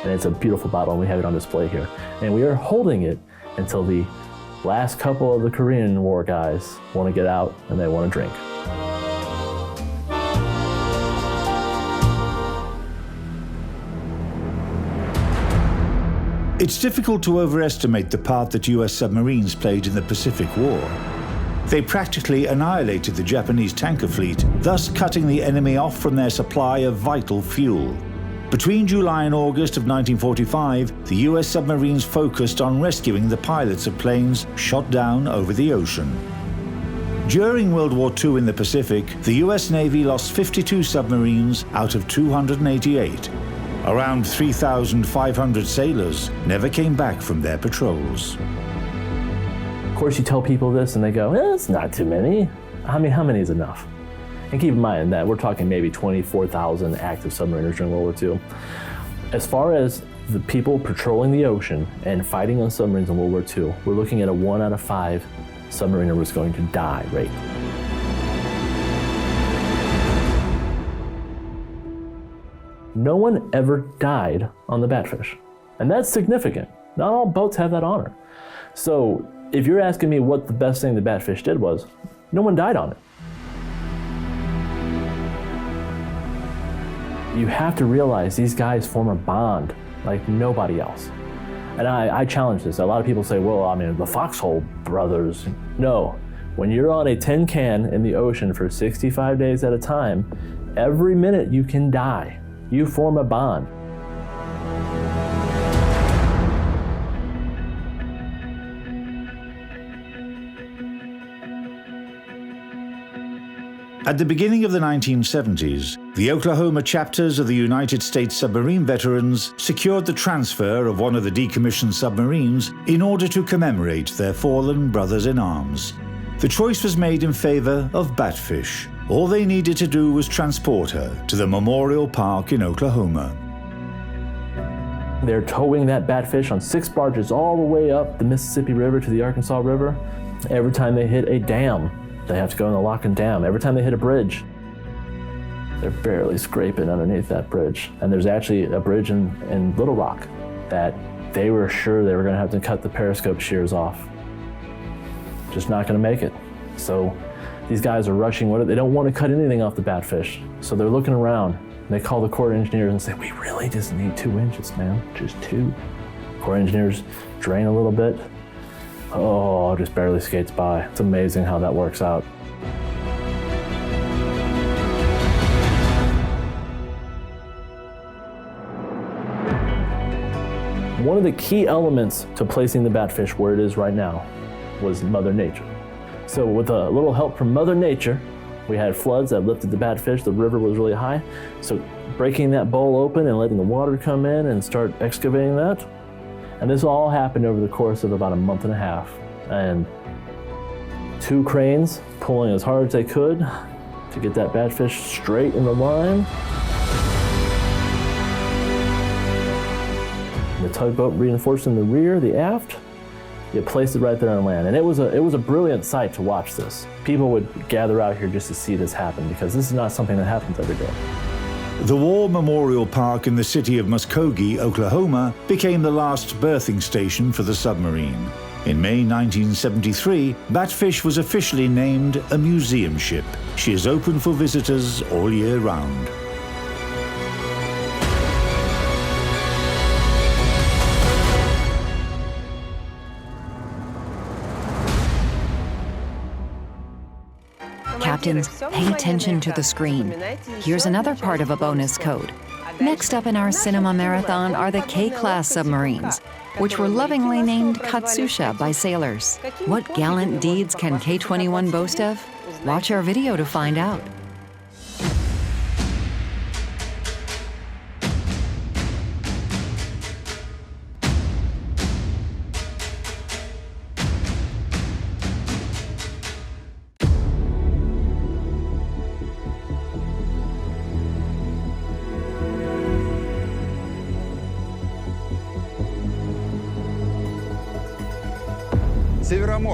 And it's a beautiful bottle, and we have it on display here. And we are holding it until the last couple of the Korean War guys want to get out and they want to drink. It's difficult to overestimate the part that US submarines played in the Pacific War. They practically annihilated the Japanese tanker fleet, thus cutting the enemy off from their supply of vital fuel. Between July and August of 1945, the US submarines focused on rescuing the pilots of planes shot down over the ocean. During World War II in the Pacific, the US Navy lost 52 submarines out of 288. Around 3,500 sailors never came back from their patrols. Of course, you tell people this and they go, it's not too many. I mean, how many is enough? And keep in mind that we're talking maybe 24,000 active submariners during World War II. As far as the people patrolling the ocean and fighting on submarines in World War II, we're looking at a 1 out of 5 submariner was going to die rate. No one ever died on the Batfish. And that's significant. Not all boats have that honor. So if you're asking me what the best thing the Batfish did was, no one died on it. You have to realize these guys form a bond like nobody else. And I challenge this. A lot of people say, well, I mean, the Foxhole brothers. No, when you're on a tin can in the ocean for 65 days at a time, every minute you can die. You form a bond. At the beginning of the 1970s, the Oklahoma chapters of the United States Submarine Veterans secured the transfer of one of the decommissioned submarines in order to commemorate their fallen brothers in arms. The choice was made in favor of Batfish, All they needed to do was transport her to the Memorial Park in Oklahoma. They're towing that Batfish on 6 barges all the way up the Mississippi River to the Arkansas River. Every time they hit a dam, they have to go in the lock and dam. Every time they hit a bridge, they're barely scraping underneath that bridge. And there's actually a bridge in Little Rock that they were sure they were going to have to cut the periscope shears off. Just not going to make it. So these guys are rushing. They don't want to cut anything off the Batfish. So they're looking around. They call the Corps engineers and say, we really just need 2 inches, man, just 2. Corps engineers drain a little bit. Oh, just barely skates by. It's amazing how that works out. One of the key elements to placing the Batfish where it is right now was Mother Nature. So with a little help from Mother Nature, we had floods that lifted the Batfish. The river was really high. So breaking that bowl open and letting the water come in and start excavating that. And this all happened over the course of about a month and a half. And 2 cranes pulling as hard as they could to get that Batfish straight in the line. The tugboat reinforcing the rear, the aft. You placed it right there on land. And it was a brilliant sight to watch this. People would gather out here just to see this happen because this is not something that happens every day. The War Memorial Park in the city of Muskogee, Oklahoma, became the last berthing station for the submarine. In May 1973, Batfish was officially named a museum ship. She is open for visitors all year round. Captains, pay attention to the screen. Here's another part of a bonus code. Next up in our cinema marathon are the K-class submarines, which were lovingly named Katsusha by sailors. What gallant deeds can K21 boast of? Watch our video to find out.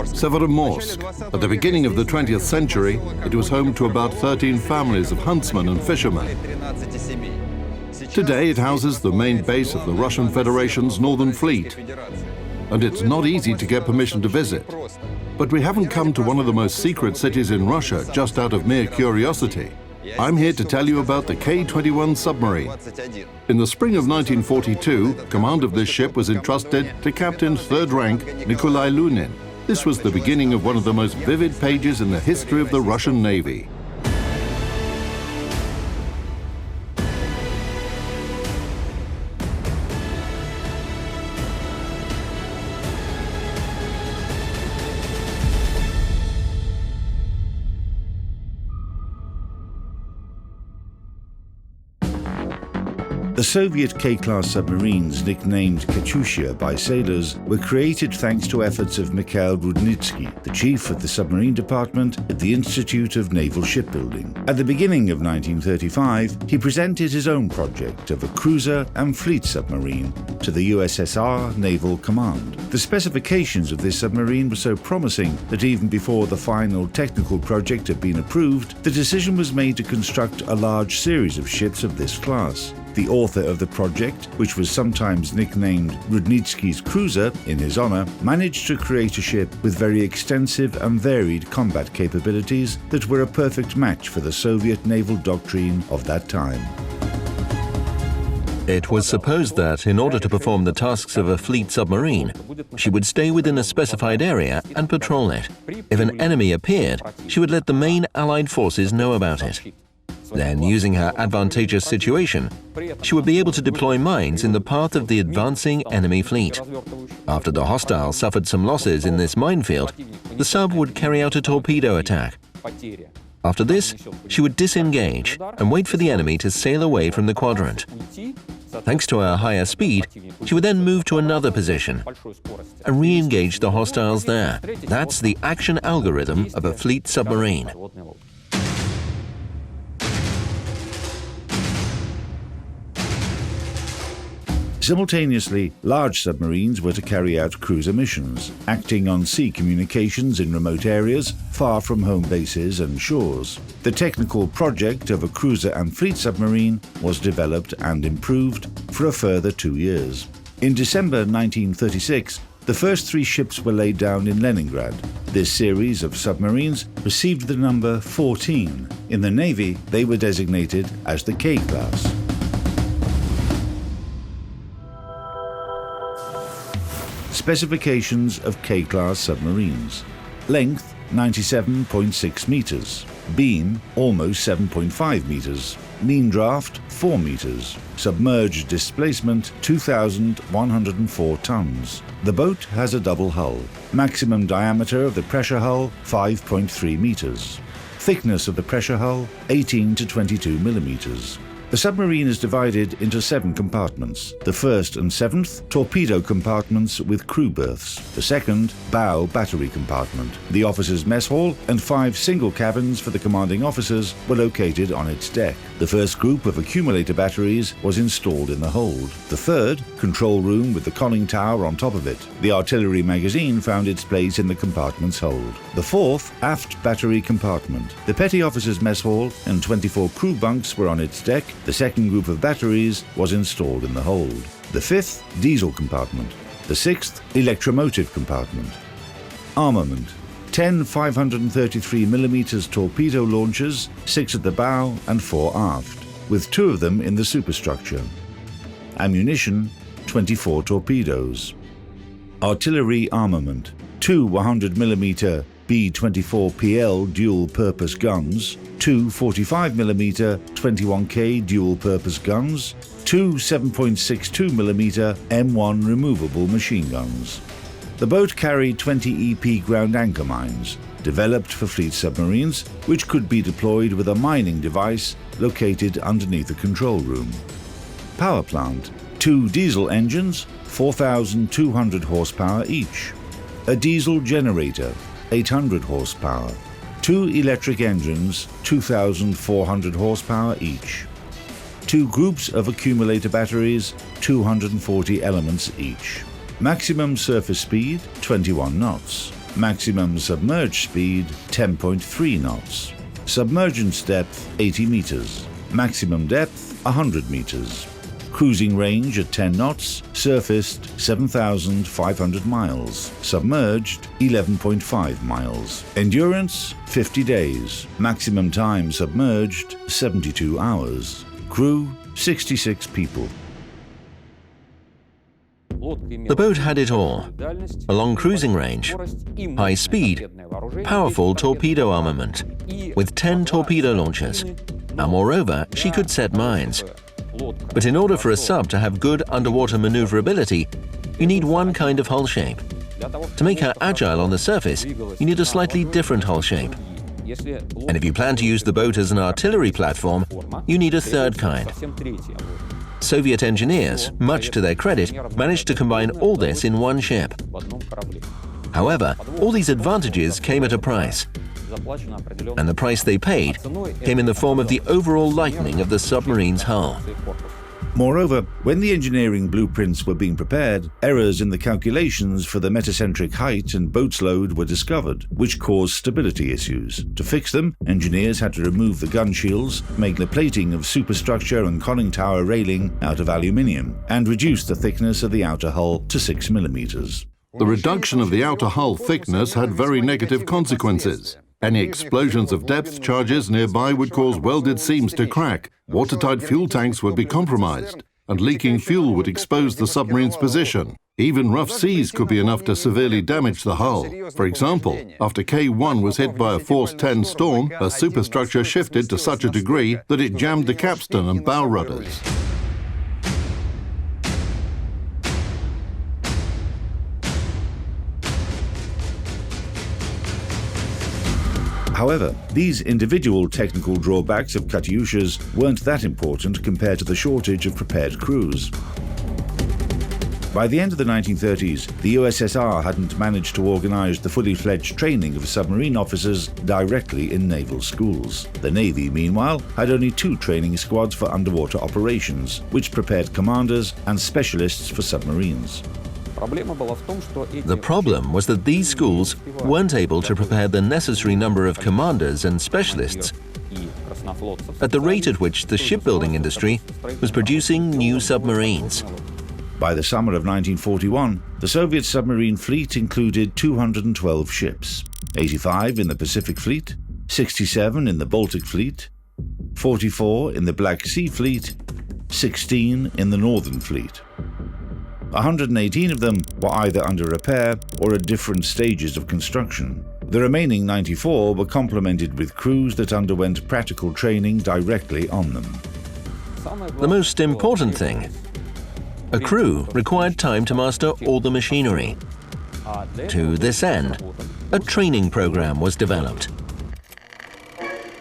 Severomorsk. At the beginning of the 20th century, it was home to about 13 families of huntsmen and fishermen. Today, it houses the main base of the Russian Federation's Northern Fleet. And it's not easy to get permission to visit. But we haven't come to one of the most secret cities in Russia just out of mere curiosity. I'm here to tell you about the K21 Submarine. In the spring of 1942, command of this ship was entrusted to Captain 3rd Rank Nikolai Lunin. This was the beginning of one of the most vivid pages in the history of the Russian Navy. The Soviet K-class submarines, nicknamed Katyusha by sailors, were created thanks to efforts of Mikhail Rudnitsky, the chief of the submarine department at the Institute of Naval Shipbuilding. At the beginning of 1935, he presented his own project of a cruiser and fleet submarine to the USSR Naval Command. The specifications of this submarine were so promising that even before the final technical project had been approved, the decision was made to construct a large series of ships of this class. The author of the project, which was sometimes nicknamed Rudnitsky's Cruiser in his honor, managed to create a ship with very extensive and varied combat capabilities that were a perfect match for the Soviet naval doctrine of that time. It was supposed that, in order to perform the tasks of a fleet submarine, she would stay within a specified area and patrol it. If an enemy appeared, she would let the main Allied forces know about it. Then, using her advantageous situation, she would be able to deploy mines in the path of the advancing enemy fleet. After the hostiles suffered some losses in this minefield, the sub would carry out a torpedo attack. After this, she would disengage and wait for the enemy to sail away from the quadrant. Thanks to her higher speed, she would then move to another position and re-engage the hostiles there. That's the action algorithm of a fleet submarine. Simultaneously, large submarines were to carry out cruiser missions, acting on sea communications in remote areas far from home bases and shores. The technical project of a cruiser and fleet submarine was developed and improved for a further 2 years. In December 1936, the first 3 ships were laid down in Leningrad. This series of submarines received the number 14. In the Navy, they were designated as the K-class. Specifications of K-class submarines. Length 97.6 meters. Beam almost 7.5 meters. Mean draft 4 meters. Submerged displacement 2,104 tons. The boat has a double hull. Maximum diameter of the pressure hull 5.3 meters. Thickness of the pressure hull 18 to 22 millimeters. The submarine is divided into 7 compartments. The first and 7th, torpedo compartments with crew berths. The second, bow battery compartment. The officers' mess hall and 5 single cabins for the commanding officers were located on its deck. The first group of accumulator batteries was installed in the hold. The third, control room with the conning tower on top of it. The artillery magazine found its place in the compartment's hold. The fourth, aft battery compartment. The petty officers' mess hall and 24 crew bunks were on its deck. The second group of batteries was installed in the hold. The 5th, diesel compartment. The 6th, electromotive compartment. Armament. 10 533mm torpedo launchers, 6 at the bow and 4 aft, with 2 of them in the superstructure. Ammunition, 24 torpedoes. Artillery armament. 2 100mm B-24PL dual-purpose guns, 2 45mm 21K dual-purpose guns, 2 7.62mm M1 removable machine guns. The boat carried 20 EP ground anchor mines, developed for fleet submarines, which could be deployed with a mining device located underneath the control room. Power plant, 2 diesel engines, 4,200 horsepower each. A diesel generator, 800 horsepower. 2 electric engines, 2,400 horsepower each. 2 groups of accumulator batteries, 240 elements each. Maximum surface speed, 21 knots. Maximum submerged speed, 10.3 knots. Submergence depth, 80 meters. Maximum depth, 100 meters. Cruising range at 10 knots, surfaced 7,500 miles, submerged 11.5 miles. Endurance 50 days, maximum time submerged 72 hours. Crew 66 people. The boat had it all: a long cruising range, high speed, powerful torpedo armament, with 10 torpedo launchers, and moreover, she could set mines. But in order for a sub to have good underwater maneuverability, you need one kind of hull shape. To make her agile on the surface, you need a slightly different hull shape. And if you plan to use the boat as an artillery platform, you need a third kind. Soviet engineers, much to their credit, managed to combine all this in one ship. However, all these advantages came at a price. And the price they paid came in the form of the overall lightening of the submarine's hull. Moreover, when the engineering blueprints were being prepared, errors in the calculations for the metacentric height and boat's load were discovered, which caused stability issues. To fix them, engineers had to remove the gun shields, make the plating of superstructure and conning tower railing out of aluminium, and reduce the thickness of the outer hull to 6 millimeters. The reduction of the outer hull thickness had very negative consequences. Any explosions of depth charges nearby would cause welded seams to crack, watertight fuel tanks would be compromised, and leaking fuel would expose the submarine's position. Even rough seas could be enough to severely damage the hull. For example, after K1 was hit by a force 10 storm, her superstructure shifted to such a degree that it jammed the capstan and bow rudders. However, these individual technical drawbacks of Katyushas weren't that important compared to the shortage of prepared crews. By the end of the 1930s, the USSR hadn't managed to organize the fully fledged training of submarine officers directly in naval schools. The Navy, meanwhile, had only 2 training squads for underwater operations, which prepared commanders and specialists for submarines. The problem was that these schools weren't able to prepare the necessary number of commanders and specialists at the rate at which the shipbuilding industry was producing new submarines. By the summer of 1941, the Soviet submarine fleet included 212 ships, 85 in the Pacific Fleet, 67 in the Baltic Fleet, 44 in the Black Sea Fleet, 16 in the Northern Fleet. 118 of them were either under repair or at different stages of construction. The remaining 94 were complemented with crews that underwent practical training directly on them. The most important thing: a crew required time to master all the machinery. To this end, a training program was developed.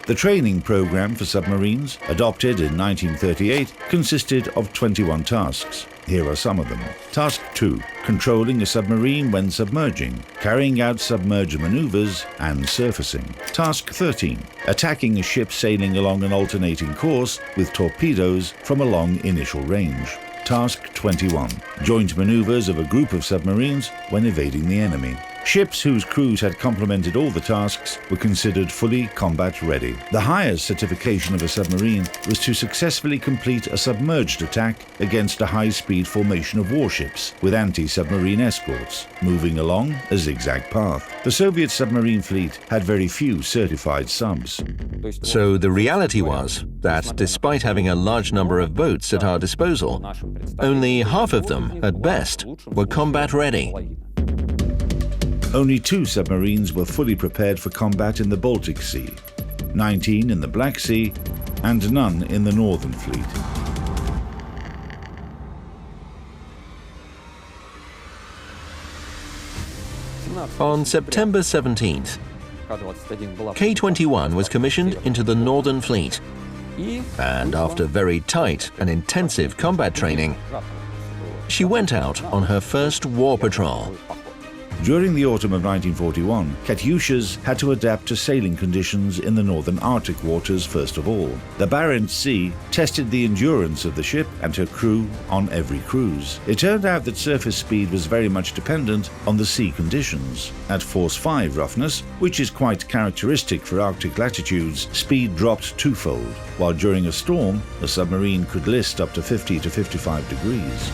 The training program for submarines, adopted in 1938, consisted of 21 tasks. Here are some of them. Task 2, controlling a submarine when submerging, carrying out submerged maneuvers and surfacing. Task 13, attacking a ship sailing along an alternating course with torpedoes from a long initial range. Task 21, joint maneuvers of a group of submarines when evading the enemy. Ships whose crews had complemented all the tasks were considered fully combat ready. The highest certification of a submarine was to successfully complete a submerged attack against a high-speed formation of warships with anti-submarine escorts, moving along a zigzag path. The Soviet submarine fleet had very few certified subs. So the reality was that despite having a large number of boats at our disposal, only half of them, at best, were combat ready. Only 2 submarines were fully prepared for combat in the Baltic Sea, 19 in the Black Sea, and none in the Northern Fleet. On September 17th, K21 was commissioned into the Northern Fleet, and after very tight and intensive combat training, she went out on her first war patrol. During the autumn of 1941, Katyushas had to adapt to sailing conditions in the northern Arctic waters first of all. The Barents Sea tested the endurance of the ship and her crew on every cruise. It turned out that surface speed was very much dependent on the sea conditions. At force 5 roughness, which is quite characteristic for Arctic latitudes, speed dropped twofold, while during a storm, a submarine could list up to 50 to 55 degrees.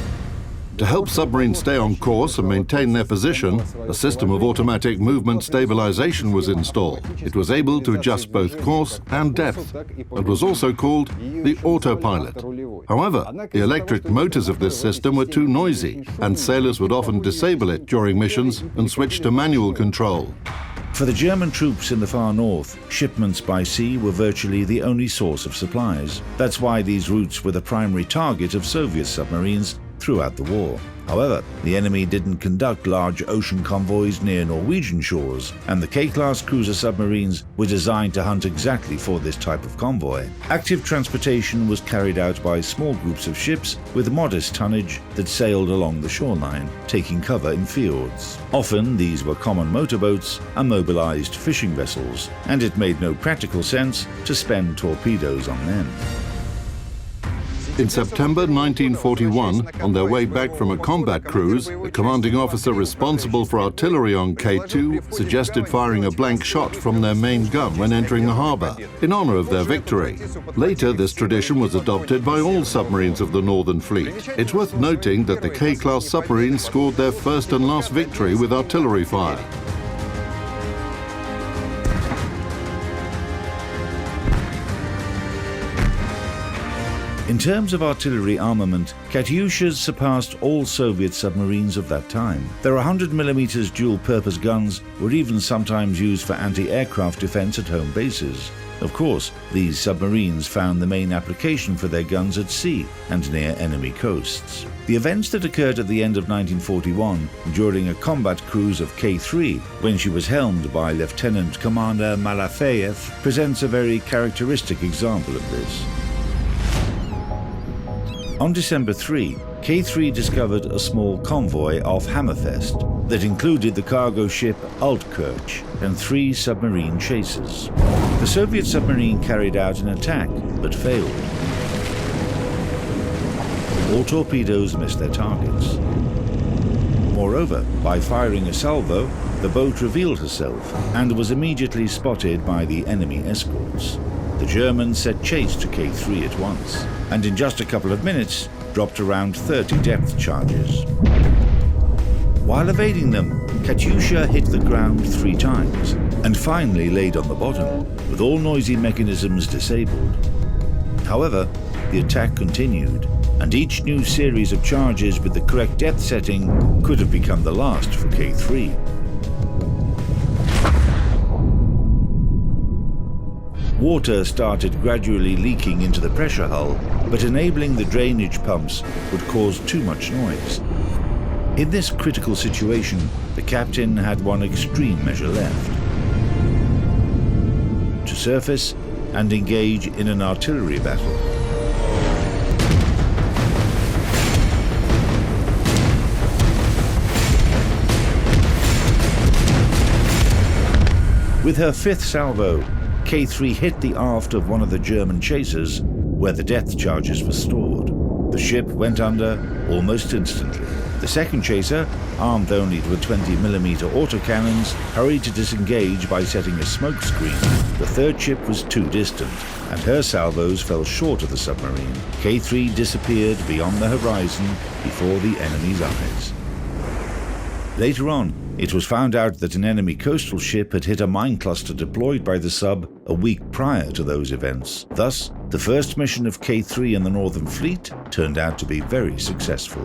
To help submarines stay on course and maintain their position, a system of automatic movement stabilization was installed. It was able to adjust both course and depth, and was also called the autopilot. However, the electric motors of this system were too noisy, and sailors would often disable it during missions and switch to manual control. For the German troops in the far north, shipments by sea were virtually the only source of supplies. That's why these routes were the primary target of Soviet submarines throughout the war. However, the enemy didn't conduct large ocean convoys near Norwegian shores, and the K-class cruiser submarines were designed to hunt exactly for this type of convoy. Active transportation was carried out by small groups of ships with modest tonnage that sailed along the shoreline, taking cover in fjords. Often these were common motorboats and mobilized fishing vessels, and it made no practical sense to spend torpedoes on them. In September 1941, on their way back from a combat cruise, the commanding officer responsible for artillery on K2 suggested firing a blank shot from their main gun when entering the harbour, in honour of their victory. Later, this tradition was adopted by all submarines of the Northern Fleet. It's worth noting that the K-class submarines scored their first and last victory with artillery fire. In terms of artillery armament, Katyushas surpassed all Soviet submarines of that time. Their 100mm dual-purpose guns were even sometimes used for anti-aircraft defense at home bases. Of course, these submarines found the main application for their guns at sea and near enemy coasts. The events that occurred at the end of 1941 during a combat cruise of K3, when she was helmed by Lieutenant Commander Malafeyev, presents a very characteristic example of this. On December 3, K3 discovered a small convoy off Hammerfest that included the cargo ship Altkirch and 3 submarine chasers. The Soviet submarine carried out an attack, but failed. All torpedoes missed their targets. Moreover, by firing a salvo, the boat revealed herself and was immediately spotted by the enemy escorts. The Germans set chase to K3 at once, and in just a couple of minutes, dropped around 30 depth charges. While evading them, Katyusha hit the ground 3 times, and finally laid on the bottom, with all noisy mechanisms disabled. However, the attack continued, and each new series of charges with the correct depth setting could have become the last for K3. Water started gradually leaking into the pressure hull, but enabling the drainage pumps would cause too much noise. In this critical situation, the captain had one extreme measure left: to surface and engage in an artillery battle. With her 5th salvo, K3 hit the aft of one of the German chasers, where the depth charges were stored. The ship went under almost instantly. The second chaser, armed only with 20mm autocannons, hurried to disengage by setting a smoke screen. The third ship was too distant, and her salvos fell short of the submarine. K3 disappeared beyond the horizon before the enemy's eyes. Later on, it was found out that an enemy coastal ship had hit a mine cluster deployed by the sub a week prior to those events. Thus, the first mission of K3 in the Northern Fleet turned out to be very successful.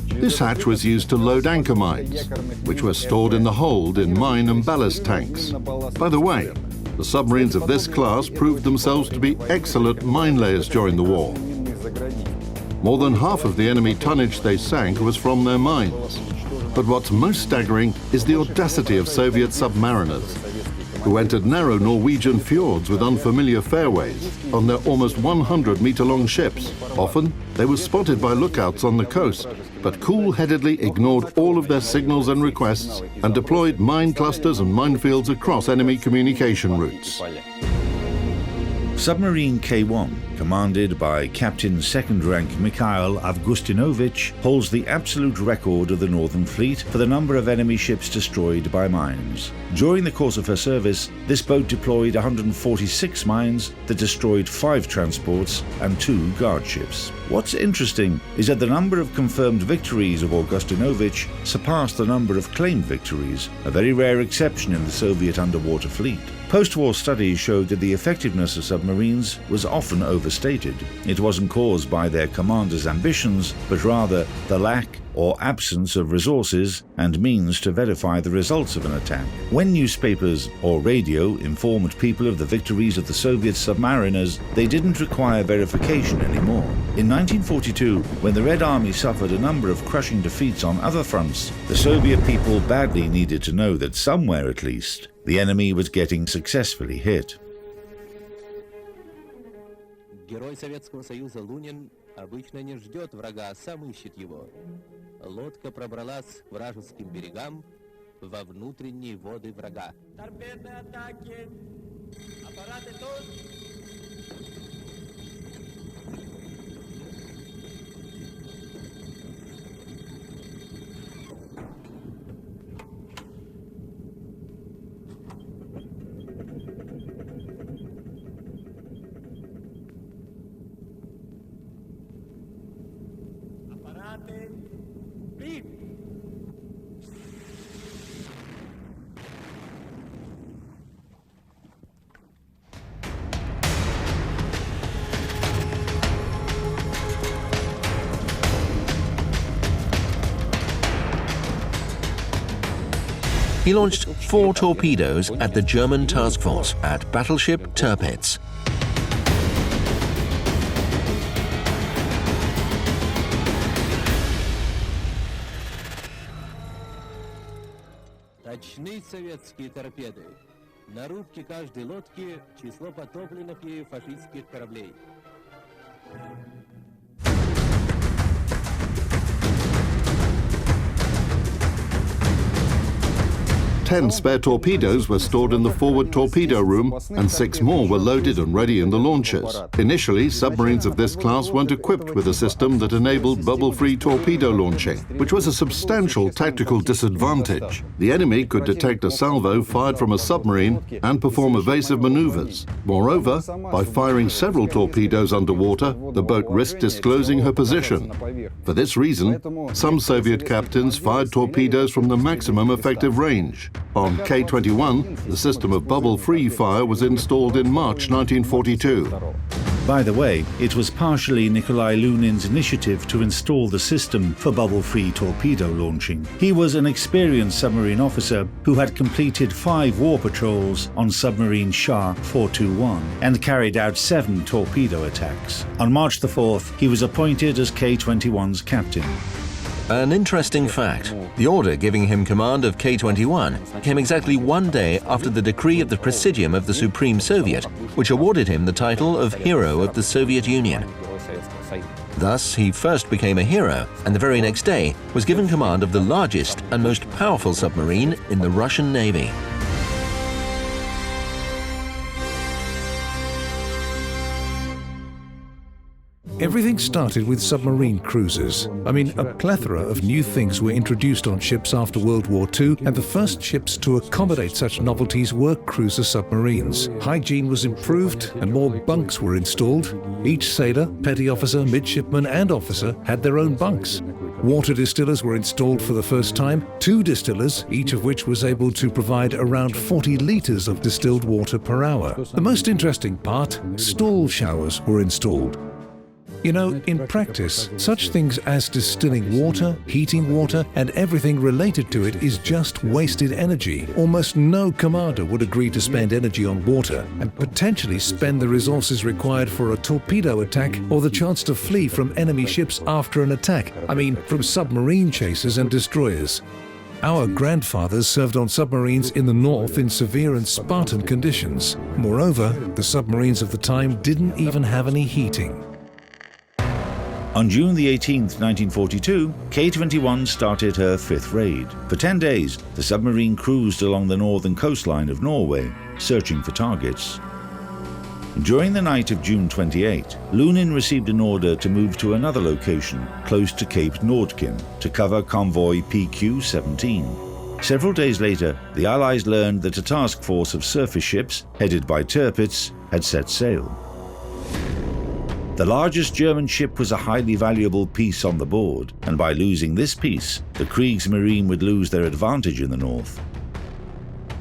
This hatch was used to load anchor mines, which were stored in the hold in mine and ballast tanks. By the way, the submarines of this class proved themselves to be excellent mine layers during the war. More than half of the enemy tonnage they sank was from their mines. But what's most staggering is the audacity of Soviet submariners, who entered narrow Norwegian fjords with unfamiliar fairways on their almost 100-meter-long ships. Often, they were spotted by lookouts on the coast, but cool-headedly ignored all of their signals and requests and deployed mine clusters and minefields across enemy communication routes. Submarine K1, commanded by Captain 2nd Rank Mikhail Avgustinovich, holds the absolute record of the Northern Fleet for the number of enemy ships destroyed by mines. During the course of her service, this boat deployed 146 mines that destroyed 5 transports and 2 guard ships. What's interesting is that the number of confirmed victories of Avgustinovich surpassed the number of claimed victories, a very rare exception in the Soviet underwater fleet. Post-war studies showed that the effectiveness of submarines was often overstated. It wasn't caused by their commanders' ambitions, but rather the lack or absence of resources and means to verify the results of an attack. When newspapers or radio informed people of the victories of the Soviet submariners, they didn't require verification anymore. In 1942, when the Red Army suffered a number of crushing defeats on other fronts, the Soviet people badly needed to know that somewhere at least, the enemy was getting successfully hit. Герой Советского Союза Лунин обычно не ждет врага, а сам ищет его. Лодка пробралась к вражеским берегам во внутренние воды врага. Торпедные атаки! Аппараты тут! He launched 4 torpedoes at the German task force at battleship Tirpitz. Точны советские торпеды. На рубке каждой лодки число потопленных ею фашистских кораблей. 10 spare torpedoes were stored in the forward torpedo room, and 6 more were loaded and ready in the launchers. Initially, submarines of this class weren't equipped with a system that enabled bubble-free torpedo launching, which was a substantial tactical disadvantage. The enemy could detect a salvo fired from a submarine and perform evasive maneuvers. Moreover, by firing several torpedoes underwater, the boat risked disclosing her position. For this reason, some Soviet captains fired torpedoes from the maximum effective range. On K21, the system of bubble-free fire was installed in March 1942. By the way, it was partially Nikolai Lunin's initiative to install the system for bubble-free torpedo launching. He was an experienced submarine officer who had completed 5 war patrols on submarine Shah 421 and carried out 7 torpedo attacks. On March the 4th, he was appointed as K21's captain. An interesting fact, the order giving him command of K21 came exactly 1 day after the decree of the Presidium of the Supreme Soviet, which awarded him the title of Hero of the Soviet Union. Thus, he first became a hero, and the very next day was given command of the largest and most powerful submarine in the Russian Navy. Everything started with submarine cruisers. I mean, a plethora of new things were introduced on ships after World War II, and the first ships to accommodate such novelties were cruiser submarines. Hygiene was improved and more bunks were installed. Each sailor, petty officer, midshipman and officer had their own bunks. Water distillers were installed for the first time, 2 distillers, each of which was able to provide around 40 litres of distilled water per hour. The most interesting part, stall showers were installed. You know, in practice, such things as distilling water, heating water, and everything related to it is just wasted energy. Almost no commander would agree to spend energy on water and potentially spend the resources required for a torpedo attack or the chance to flee from enemy ships after an attack. I mean, from submarine chasers and destroyers. Our grandfathers served on submarines in the north in severe and Spartan conditions. Moreover, the submarines of the time didn't even have any heating. On June the 18th, 1942, K21 started her 5th raid. For 10 days, the submarine cruised along the northern coastline of Norway, searching for targets. During the night of June 28, Lunin received an order to move to another location, close to Cape Nordkin, to cover convoy PQ-17. Several days later, the Allies learned that a task force of surface ships, headed by Tirpitz, had set sail. The largest German ship was a highly valuable piece on the board, and by losing this piece, the Kriegsmarine would lose their advantage in the north.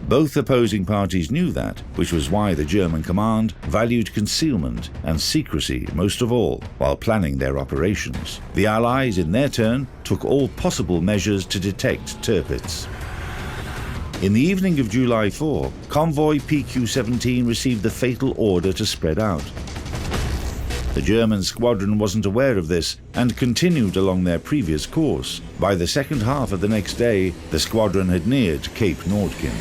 Both opposing parties knew that, which was why the German command valued concealment and secrecy most of all while planning their operations. The Allies, in their turn, took all possible measures to detect Tirpitz. In the evening of July 4, convoy PQ-17 received the fatal order to spread out. The German squadron wasn't aware of this and continued along their previous course. By the second half of the next day, the squadron had neared Cape Nordkin.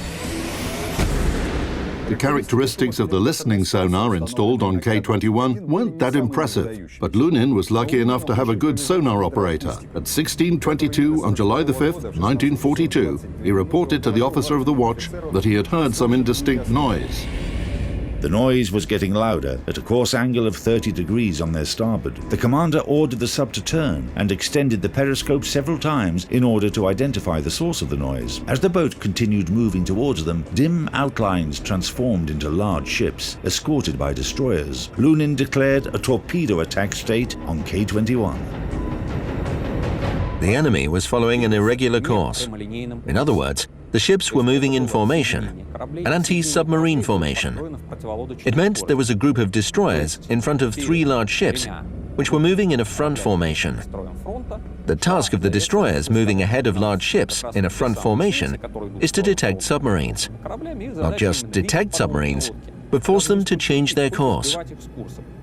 The characteristics of the listening sonar installed on K21 weren't that impressive, but Lunin was lucky enough to have a good sonar operator. At 16:22 on July the 5th, 1942, he reported to the officer of the watch that he had heard some indistinct noise. The noise was getting louder at a course angle of 30 degrees on their starboard. The commander ordered the sub to turn and extended the periscope several times in order to identify the source of the noise. As the boat continued moving towards them, dim outlines transformed into large ships, escorted by destroyers. Lunin declared a torpedo attack state on K21. The enemy was following an irregular course. In other words, the ships were moving in formation, an anti-submarine formation. It meant there was a group of destroyers in front of 3 large ships, which were moving in a front formation. The task of the destroyers moving ahead of large ships in a front formation is to detect submarines. Not just detect submarines, but force them to change their course.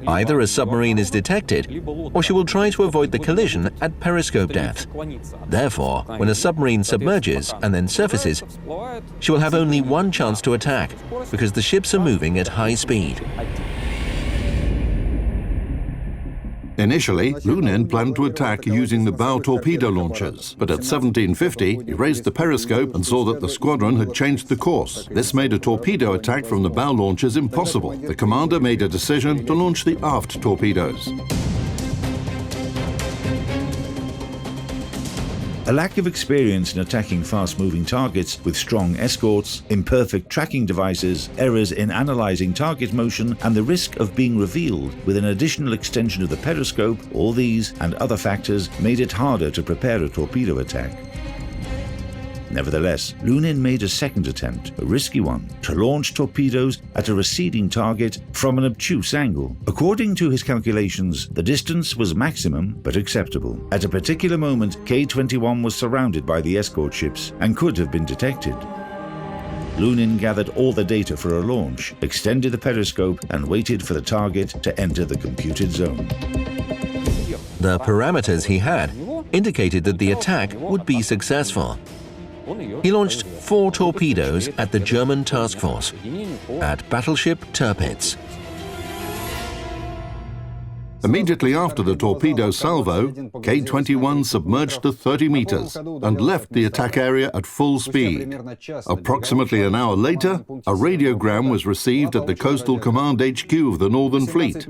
Either a submarine is detected, or she will try to avoid the collision at periscope depth. Therefore, when a submarine submerges and then surfaces, she will have only one chance to attack, because the ships are moving at high speed. Initially, Lunin planned to attack using the bow torpedo launchers, but at 1750 he raised the periscope and saw that the squadron had changed the course. This made a torpedo attack from the bow launchers impossible. The commander made a decision to launch the aft torpedoes. A lack of experience in attacking fast-moving targets with strong escorts, imperfect tracking devices, errors in analyzing target motion, and the risk of being revealed with an additional extension of the periscope, all these and other factors made it harder to prepare a torpedo attack. Nevertheless, Lunin made a second attempt, a risky one, to launch torpedoes at a receding target from an obtuse angle. According to his calculations, the distance was maximum but acceptable. At a particular moment, K21 was surrounded by the escort ships and could have been detected. Lunin gathered all the data for a launch, extended the periscope, and waited for the target to enter the computed zone. The parameters he had indicated that the attack would be successful. He launched 4 torpedoes at the German task force, at battleship Tirpitz. Immediately after the torpedo salvo, K21 submerged to 30 meters and left the attack area at full speed. Approximately an hour later, a radiogram was received at the Coastal Command HQ of the Northern Fleet.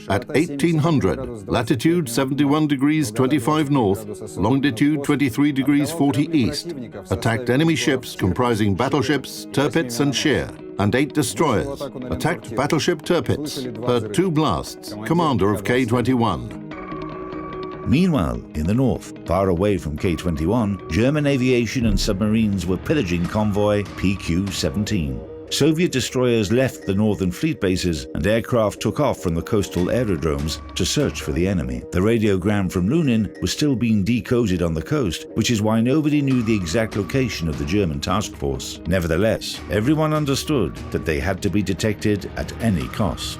At 1800, latitude 71 degrees 25 north, longitude 23 degrees 40 east, attacked enemy ships comprising battleships Tirpitz and Scheer, and 8 destroyers, attacked battleship Tirpitz, heard 2 blasts, commander of K21. Meanwhile, in the north, far away from K21, German aviation and submarines were pillaging convoy PQ-17. Soviet destroyers left the northern fleet bases and aircraft took off from the coastal aerodromes to search for the enemy. The radiogram from Lunin was still being decoded on the coast, which is why nobody knew the exact location of the German task force. Nevertheless, everyone understood that they had to be detected at any cost.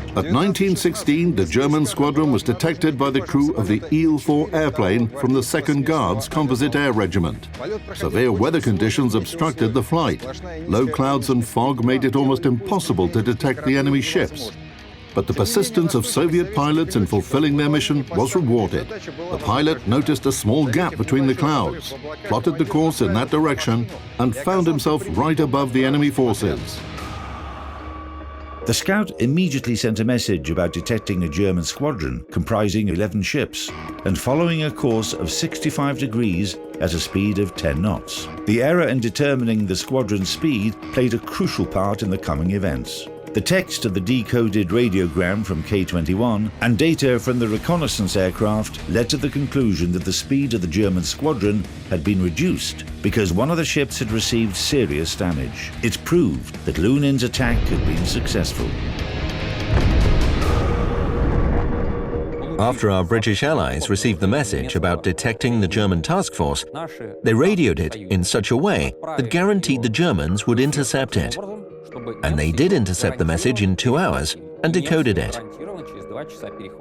At 1916, the German squadron was detected by the crew of the Il-4 airplane from the 2nd Guards Composite Air Regiment. Severe weather conditions obstructed the flight. Low clouds and fog made it almost impossible to detect the enemy ships. But the persistence of Soviet pilots in fulfilling their mission was rewarded. The pilot noticed a small gap between the clouds, plotted the course in that direction, and found himself right above the enemy forces. The scout immediately sent a message about detecting a German squadron comprising 11 ships and following a course of 65 degrees at a speed of 10 knots. The error in determining the squadron's speed played a crucial part in the coming events. The text of the decoded radiogram from K21 and data from the reconnaissance aircraft led to the conclusion that the speed of the German squadron had been reduced because one of the ships had received serious damage. It proved that Lunin's attack had been successful. After our British allies received the message about detecting the German task force, they radioed it in such a way that guaranteed the Germans would intercept it. And they did intercept the message in 2 hours and decoded it.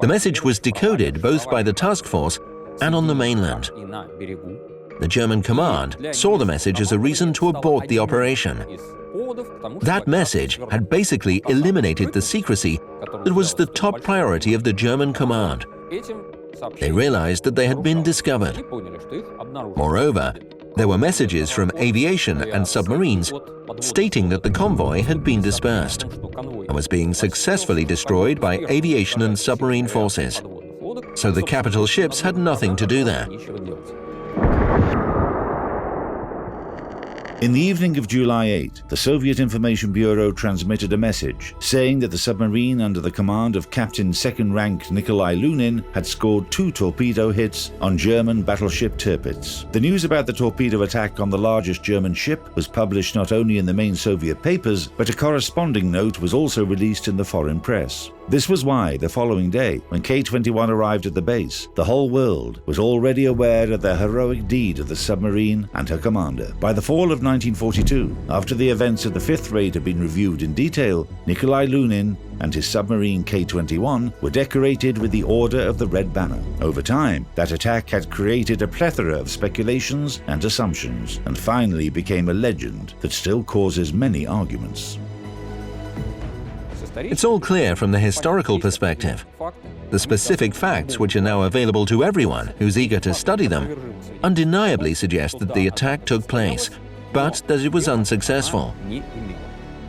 The message was decoded both by the task force and on the mainland. The German command saw the message as a reason to abort the operation. That message had basically eliminated the secrecy that was the top priority of the German command. They realized that they had been discovered. Moreover, there were messages from aviation and submarines stating that the convoy had been dispersed and was being successfully destroyed by aviation and submarine forces. So the capital ships had nothing to do there. In the evening of July 8, the Soviet Information Bureau transmitted a message saying that the submarine under the command of Captain 2nd Rank Nikolai Lunin had scored 2 torpedo hits on German battleship Tirpitz. The news about the torpedo attack on the largest German ship was published not only in the main Soviet papers, but a corresponding note was also released in the foreign press. This was why, the following day, when K21 arrived at the base, the whole world was already aware of the heroic deed of the submarine and her commander. By the fall of 1942, after the events of the 5th raid had been reviewed in detail, Nikolai Lunin and his submarine K21 were decorated with the Order of the Red Banner. Over time, that attack had created a plethora of speculations and assumptions, and finally became a legend that still causes many arguments. It's all clear from the historical perspective. The specific facts, which are now available to everyone who's eager to study them, undeniably suggest that the attack took place, but that it was unsuccessful.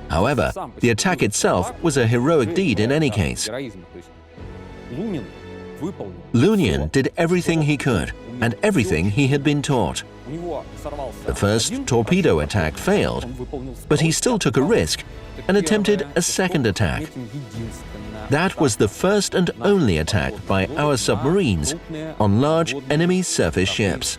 However, the attack itself was a heroic deed in any case. Lunyan did everything he could, and everything he had been taught. The first torpedo attack failed, but he still took a risk and attempted a second attack. That was the first and only attack by our submarines on large enemy surface ships.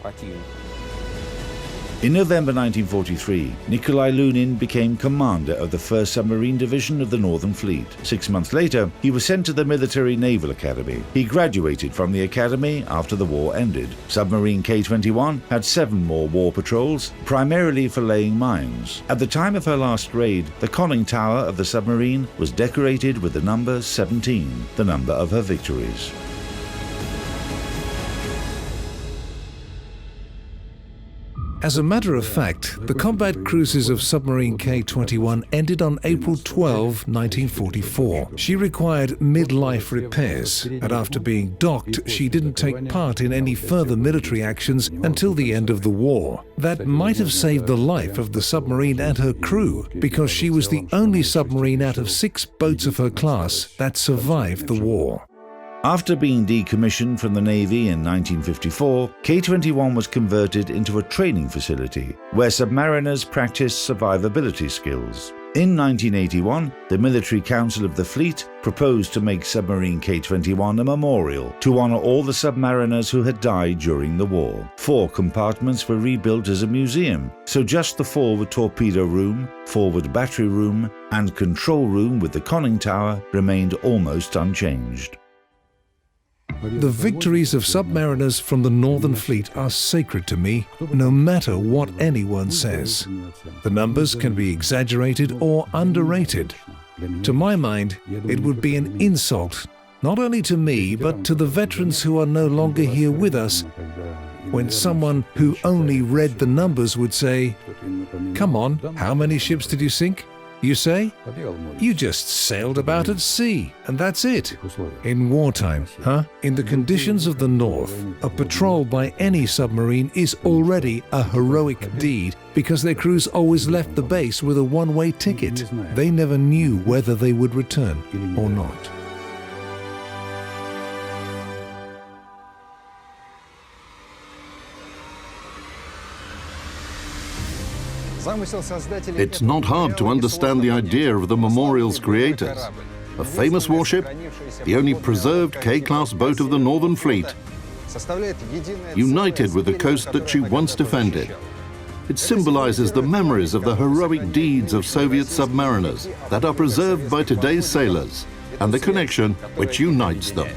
In November 1943, Nikolai Lunin became commander of the 1st Submarine Division of the Northern Fleet. 6 months later, he was sent to the Military Naval Academy. He graduated from the academy after the war ended. Submarine K21 had 7 more war patrols, primarily for laying mines. At the time of her last raid, the conning tower of the submarine was decorated with the number 17, the number of her victories. As a matter of fact, the combat cruises of submarine K21 ended on April 12, 1944. She required mid-life repairs, and after being docked, she didn't take part in any further military actions until the end of the war. That might have saved the life of the submarine and her crew, because she was the only submarine out of 6 boats of her class that survived the war. After being decommissioned from the Navy in 1954, K21 was converted into a training facility where submariners practiced survivability skills. In 1981, the Military Council of the Fleet proposed to make submarine K21 a memorial to honor all the submariners who had died during the war. 4 compartments were rebuilt as a museum, so just the forward torpedo room, forward battery room, and control room with the conning tower remained almost unchanged. The victories of submariners from the Northern Fleet are sacred to me, no matter what anyone says. The numbers can be exaggerated or underrated. To my mind, it would be an insult, not only to me, but to the veterans who are no longer here with us, when someone who only read the numbers would say, "Come on, how many ships did you sink?" You say? You just sailed about at sea, and that's it. In wartime, in the conditions of the North, a patrol by any submarine is already a heroic deed because their crews always left the base with a one-way ticket. They never knew whether they would return or not. It's not hard to understand the idea of the memorial's creators. A famous warship, the only preserved K-class boat of the Northern Fleet, united with the coast that she once defended. It symbolizes the memories of the heroic deeds of Soviet submariners that are preserved by today's sailors and the connection which unites them.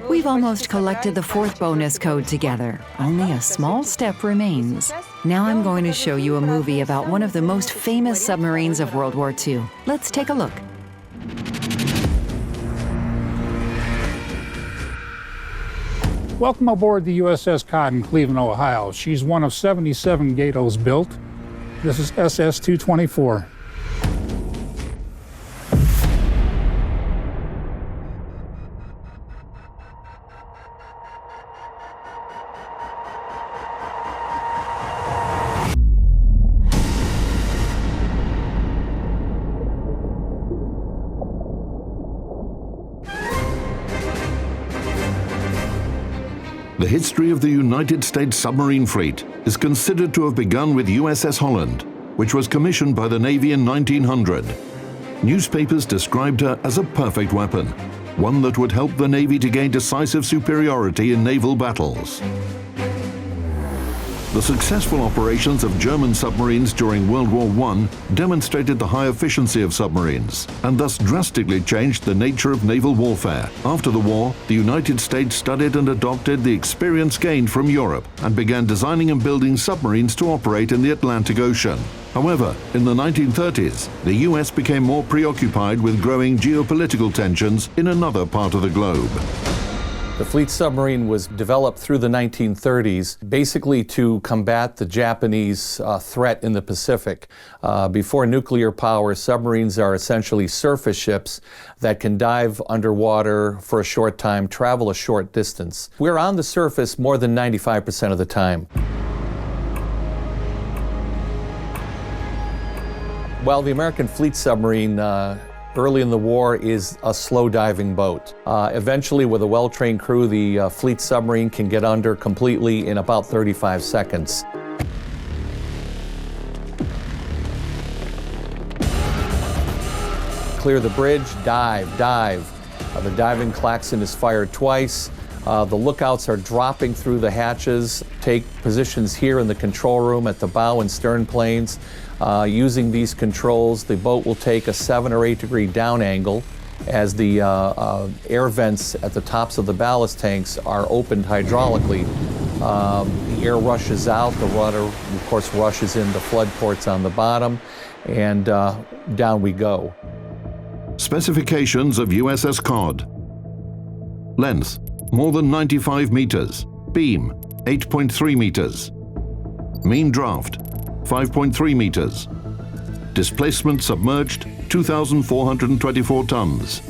We've almost collected the 4th bonus code together. Only a small step remains. Now I'm going to show you a movie about one of the most famous submarines of World War II. Let's take a look. Welcome aboard the USS Cotton, Cleveland, Ohio. She's one of 77 Gatos built. This is SS-224. The history of the United States submarine fleet is considered to have begun with USS Holland, which was commissioned by the Navy in 1900. Newspapers described her as a perfect weapon, one that would help the Navy to gain decisive superiority in naval battles. The successful operations of German submarines during World War I demonstrated the high efficiency of submarines and thus drastically changed the nature of naval warfare. After the war, the United States studied and adopted the experience gained from Europe and began designing and building submarines to operate in the Atlantic Ocean. However, in the 1930s, the US became more preoccupied with growing geopolitical tensions in another part of the globe. The Fleet Submarine was developed through the 1930s basically to combat the Japanese threat in the Pacific. Before nuclear power, submarines are essentially surface ships that can dive underwater for a short time, travel a short distance. We're on the surface more than 95% of the time. Well, the American Fleet Submarine early in the war is a slow diving boat. Eventually, with a well-trained crew, the Fleet Submarine can get under completely in about 35 seconds. Clear the bridge, dive. The diving klaxon is fired twice. The lookouts are dropping through the hatches, take positions here in the control room at the bow and stern planes. Using these controls, the boat will take a 7 or 8 degree down angle as the air vents at the tops of the ballast tanks are opened hydraulically. The air rushes out, the water, of course, rushes in the flood ports on the bottom, and down we go. Specifications of USS Cod. Length, more than 95 meters. Beam, 8.3 meters. Mean draft, 5.3 meters. Displacement submerged, 2,424 tons.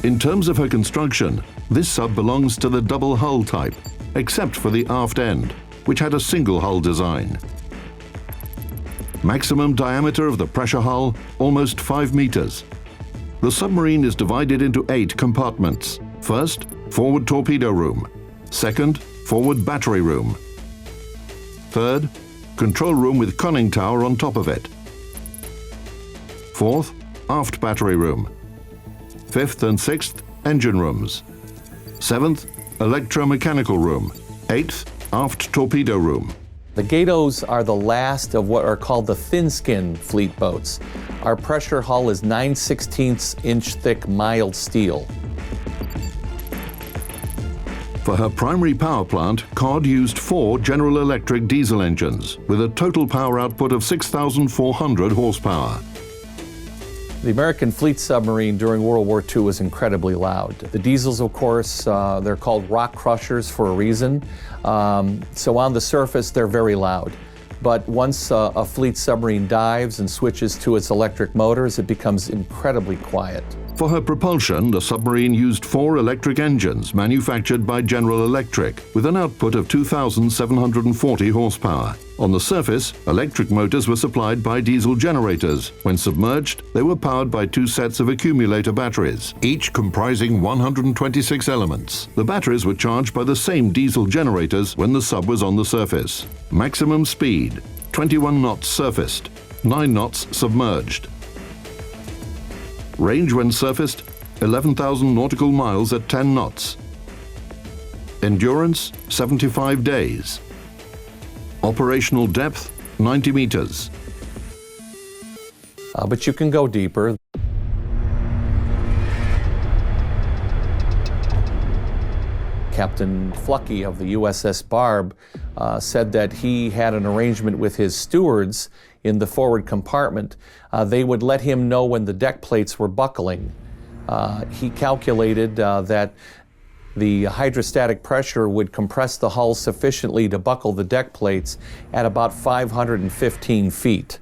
In terms of her construction, this sub belongs to the double hull type, except for the aft end, which had a single hull design. Maximum diameter of the pressure hull, almost 5 meters. The submarine is divided into 8 compartments. First, forward torpedo room. Second, forward battery room. Third, control room with conning tower on top of it. Fourth, aft battery room. Fifth and sixth, engine rooms. Seventh, electromechanical room. Eighth, aft torpedo room. The Gatos are the last of what are called the thin-skin fleet boats. Our pressure hull is 9/16 inch thick mild steel. For her primary power plant, Cod used 4 General Electric diesel engines with a total power output of 6,400 horsepower. The American Fleet Submarine during World War II was incredibly loud. The diesels, of course, they're called rock crushers for a reason. So on the surface, they're very loud. But once a fleet submarine dives and switches to its electric motors, it becomes incredibly quiet. For her propulsion, the submarine used 4 electric engines manufactured by General Electric with an output of 2,740 horsepower. On the surface, electric motors were supplied by diesel generators. When submerged, they were powered by 2 sets of accumulator batteries, each comprising 126 elements. The batteries were charged by the same diesel generators when the sub was on the surface. Maximum speed, 21 knots surfaced, 9 knots submerged. Range when surfaced, 11,000 nautical miles at 10 knots. Endurance, 75 days. Operational depth, 90 meters. But you can go deeper. Captain Flucky of the USS Barb said that he had an arrangement with his stewards in the forward compartment. They would let him know when the deck plates were buckling. He calculated that the hydrostatic pressure would compress the hull sufficiently to buckle the deck plates at about 515 feet.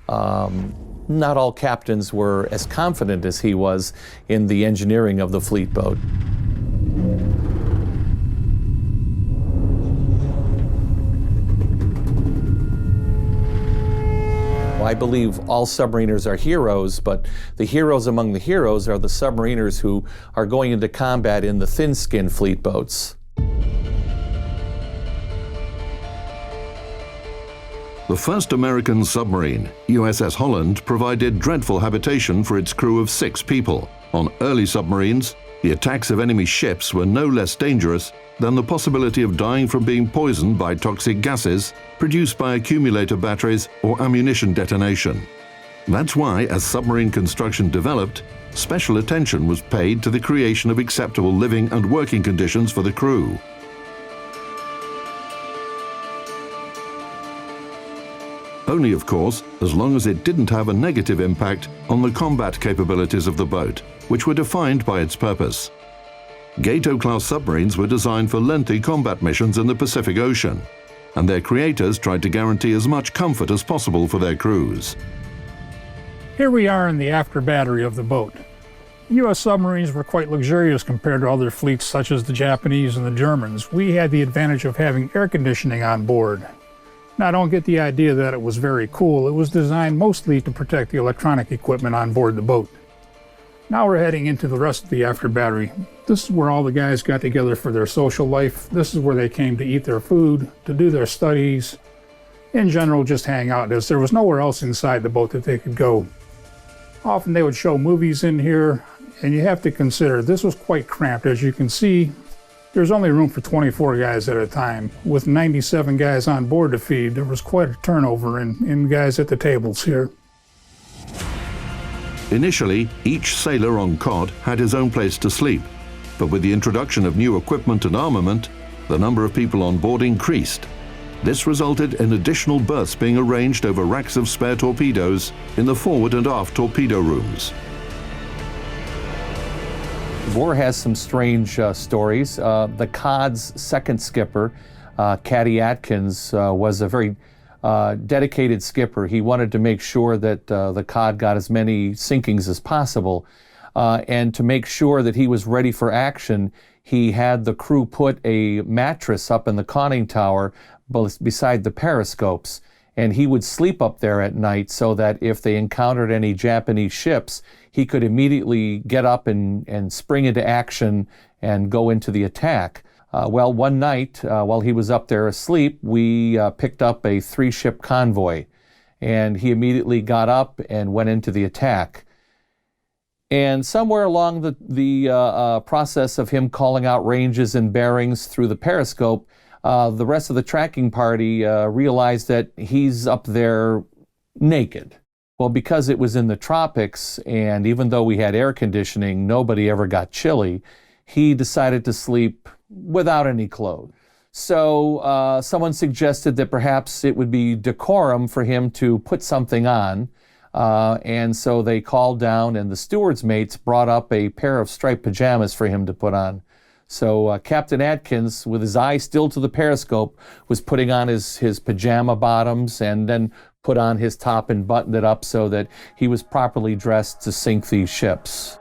Not all captains were as confident as he was in the engineering of the fleet boat. I believe all submariners are heroes, but the heroes among the heroes are the submariners who are going into combat in the thin-skin fleet boats. The first American submarine, USS Holland, provided dreadful habitation for its crew of 6 people. On early submarines, the attacks of enemy ships were no less dangerous than the possibility of dying from being poisoned by toxic gases produced by accumulator batteries or ammunition detonation. That's why, as submarine construction developed, special attention was paid to the creation of acceptable living and working conditions for the crew. Only, of course, as long as it didn't have a negative impact on the combat capabilities of the boat, which were defined by its purpose. Gato-class submarines were designed for lengthy combat missions in the Pacific Ocean, and their creators tried to guarantee as much comfort as possible for their crews. Here we are in the after battery of the boat. U.S. submarines were quite luxurious compared to other fleets such as the Japanese and the Germans. We had the advantage of having air conditioning on board. Now, don't get the idea that it was very cool. It was designed mostly to protect the electronic equipment on board the boat. Now we're heading into the rest of the after battery. This is where all the guys got together for their social life. This is where they came to eat their food, to do their studies, in general, just hang out, as there was nowhere else inside the boat that they could go. Often they would show movies in here, and you have to consider this was quite cramped. As you can see, there's only room for 24 guys at a time. With 97 guys on board to feed, there was quite a turnover in guys at the tables here. Initially, each sailor on cod had his own place to sleep, but with the introduction of new equipment and armament, the number of people on board increased. This resulted in additional berths being arranged over racks of spare torpedoes in the forward and aft torpedo rooms. War has some strange stories. The COD's second skipper, Caddy Atkins, was a very dedicated skipper. He wanted to make sure that the COD got as many sinkings as possible. And to make sure that he was ready for action, he had the crew put a mattress up in the conning tower beside the periscopes. And he would sleep up there at night so that if they encountered any Japanese ships, he could immediately get up and spring into action and go into the attack. Well, one night, while he was up there asleep, we picked up a 3-ship convoy, and he immediately got up and went into the attack. And somewhere along the process of him calling out ranges and bearings through the periscope, the rest of the tracking party realized that he's up there naked. Well, because it was in the tropics, and even though we had air conditioning, nobody ever got chilly, he decided to sleep without any clothes. So someone suggested that perhaps it would be decorum for him to put something on, and so they called down, and the steward's mates brought up a pair of striped pajamas for him to put on. So Captain Atkins, with his eye still to the periscope, was putting on his pajama bottoms and then put on his top and buttoned it up so that he was properly dressed to sink these ships.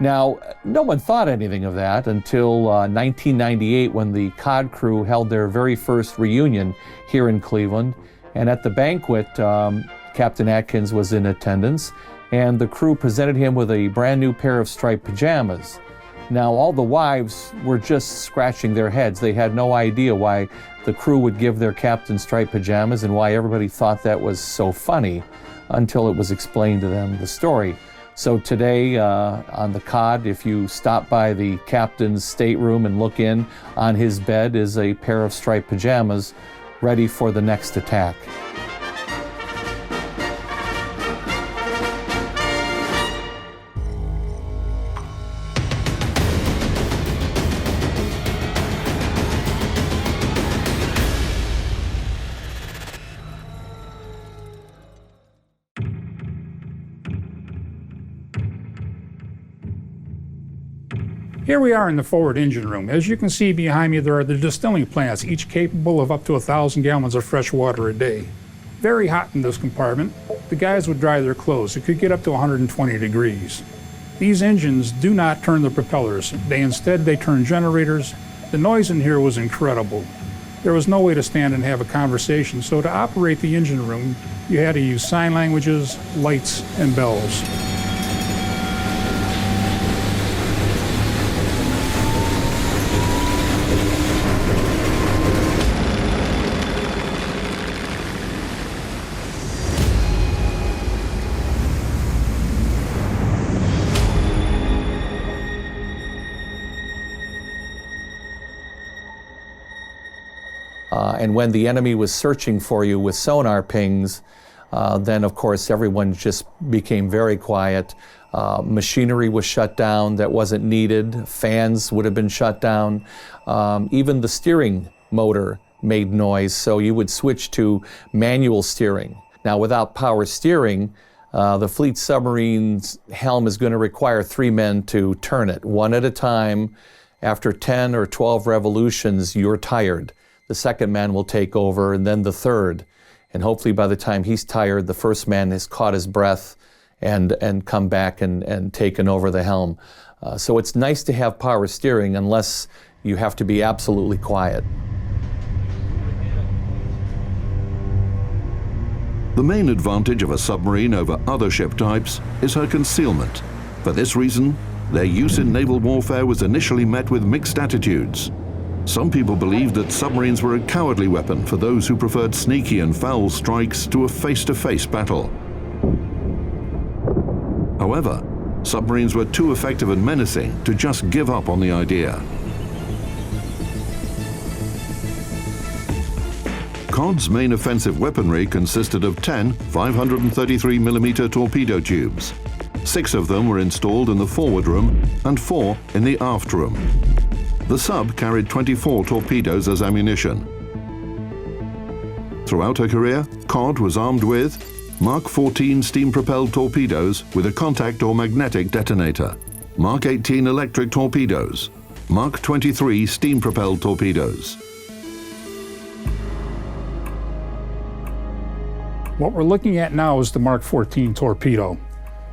Now, no one thought anything of that until 1998, when the COD crew held their very first reunion here in Cleveland. And at the banquet, Captain Atkins was in attendance, and the crew presented him with a brand new pair of striped pajamas. Now, all the wives were just scratching their heads. They had no idea why the crew would give their captain striped pajamas and why everybody thought that was so funny until it was explained to them, the story. So today on the COD, if you stop by the captain's stateroom and look in, on his bed is a pair of striped pajamas ready for the next attack. Here we are in the forward engine room. As you can see behind me, there are the distilling plants, each capable of up to 1,000 gallons of fresh water a day. Very hot in this compartment. The guys would dry their clothes. It could get up to 120 degrees. These engines do not turn the propellers. Instead, they turn generators. The noise in here was incredible. There was no way to stand and have a conversation, so to operate the engine room, you had to use sign languages, lights, and bells. And when the enemy was searching for you with sonar pings, then of course everyone just became very quiet. Machinery was shut down that wasn't needed. Fans would have been shut down. Even the steering motor made noise, so you would switch to manual steering. Now, without power steering, the Fleet Submarine's helm is going to require 3 men to turn it, one at a time. After 10 or 12 revolutions, you're tired. The second man will take over, and then the third. And hopefully by the time he's tired, the first man has caught his breath and come back and taken over the helm. So it's nice to have power steering unless you have to be absolutely quiet. The main advantage of a submarine over other ship types is her concealment. For this reason, their use in naval warfare was initially met with mixed attitudes. Some people believed that submarines were a cowardly weapon for those who preferred sneaky and foul strikes to a face-to-face battle. However, submarines were too effective and menacing to just give up on the idea. COD's main offensive weaponry consisted of 10 533mm torpedo tubes. 6 of them were installed in the forward room and 4 in the aft room. The sub carried 24 torpedoes as ammunition. Throughout her career, COD was armed with Mark 14 steam-propelled torpedoes with a contact or magnetic detonator, Mark 18 electric torpedoes, Mark 23 steam-propelled torpedoes. What we're looking at now is the Mark 14 torpedo.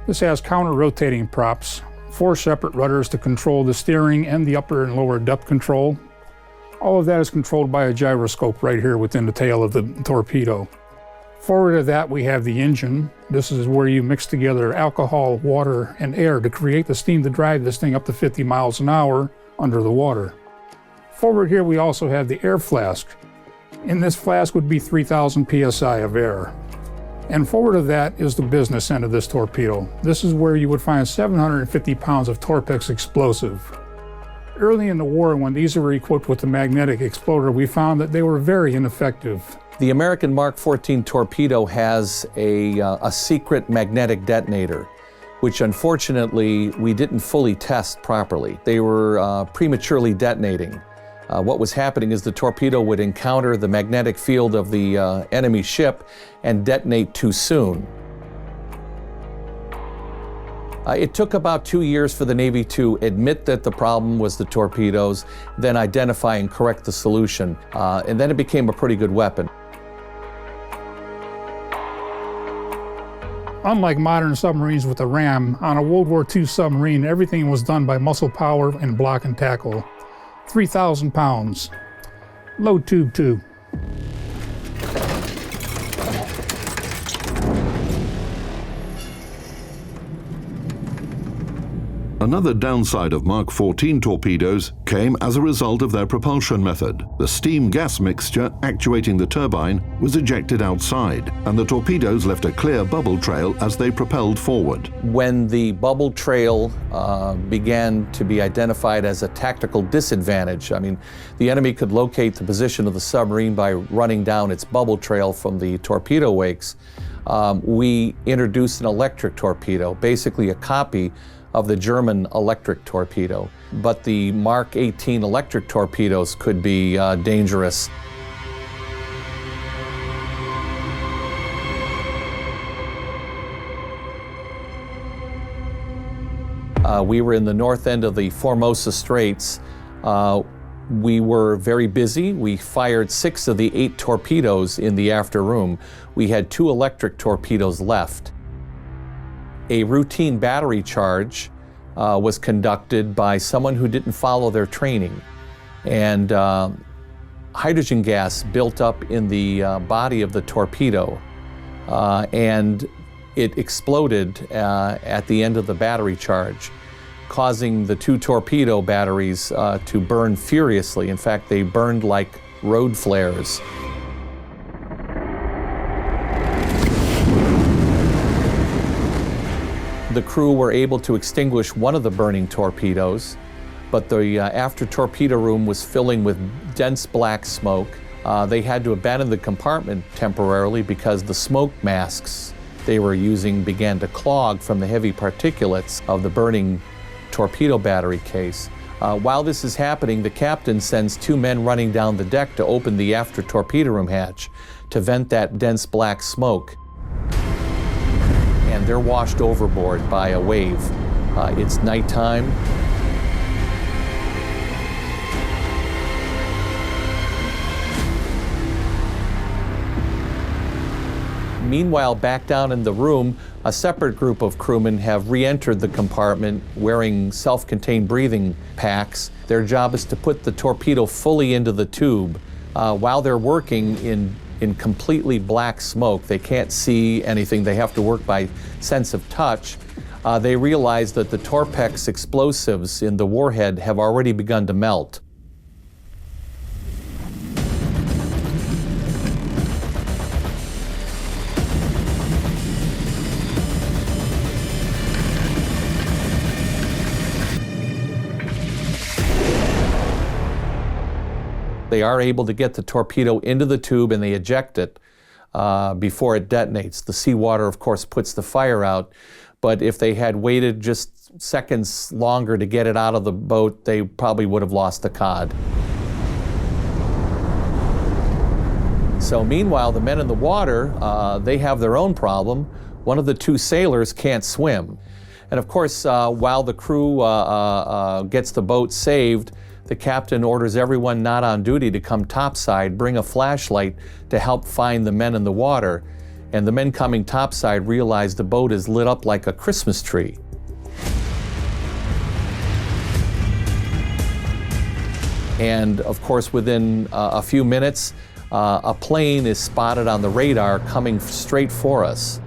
This has counter-rotating props, 4 separate rudders to control the steering and the upper and lower depth control. All of that is controlled by a gyroscope right here within the tail of the torpedo. Forward of that we have the engine. This is where you mix together alcohol, water, and air to create the steam to drive this thing up to 50 miles an hour under the water. Forward here we also have the air flask. In this flask would be 3,000 psi of air. And forward of that is the business end of this torpedo. This is where you would find 750 pounds of Torpex explosive. Early in the war, when these were equipped with the magnetic exploder, we found that they were very ineffective. The American Mark 14 torpedo has a secret magnetic detonator, which unfortunately we didn't fully test properly. They were prematurely detonating. What was happening is the torpedo would encounter the magnetic field of the enemy ship and detonate too soon. It took about 2 years for the Navy to admit that the problem was the torpedoes, then identify and correct the solution, and then it became a pretty good weapon. Unlike modern submarines with a ram, on a World War II submarine, everything was done by muscle power and block and tackle. 3,000 pounds. Load tube 2. Another downside of Mark 14 torpedoes came as a result of their propulsion method. The steam-gas mixture actuating the turbine was ejected outside, and the torpedoes left a clear bubble trail as they propelled forward. When the bubble trail began to be identified as a tactical disadvantage, I mean, the enemy could locate the position of the submarine by running down its bubble trail from the torpedo wakes, we introduced an electric torpedo, basically a copy of the German electric torpedo. But the Mark 18 electric torpedoes could be dangerous. We were in the north end of the Formosa Straits. We were very busy. We fired 6 of the 8 torpedoes in the after room. We had 2 electric torpedoes left. A routine battery charge was conducted by someone who didn't follow their training. And hydrogen gas built up in the body of the torpedo, and it exploded at the end of the battery charge, causing the 2 torpedo batteries to burn furiously. In fact, they burned like road flares. The crew were able to extinguish one of the burning torpedoes, but the after torpedo room was filling with dense black smoke. They had to abandon the compartment temporarily because the smoke masks they were using began to clog from the heavy particulates of the burning torpedo battery case. While this is happening, the captain sends 2 men running down the deck to open the after torpedo room hatch to vent that dense black smoke. And they're washed overboard by a wave. It's nighttime. Meanwhile, back down in the room, a separate group of crewmen have re-entered the compartment wearing self-contained breathing packs. Their job is to put the torpedo fully into the tube. While they're working in completely black smoke, they can't see anything, they have to work by sense of touch. They realize that the Torpex explosives in the warhead have already begun to melt. They are able to get the torpedo into the tube and they eject it before it detonates. The seawater, of course, puts the fire out, but if they had waited just seconds longer to get it out of the boat, they probably would have lost the cod. So meanwhile, the men in the water, they have their own problem. One of the 2 sailors can't swim. And of course, while the crew gets the boat saved, the captain orders everyone not on duty to come topside, bring a flashlight to help find the men in the water. And the men coming topside realize the boat is lit up like a Christmas tree. And of course, within a few minutes, a plane is spotted on the radar coming straight for us.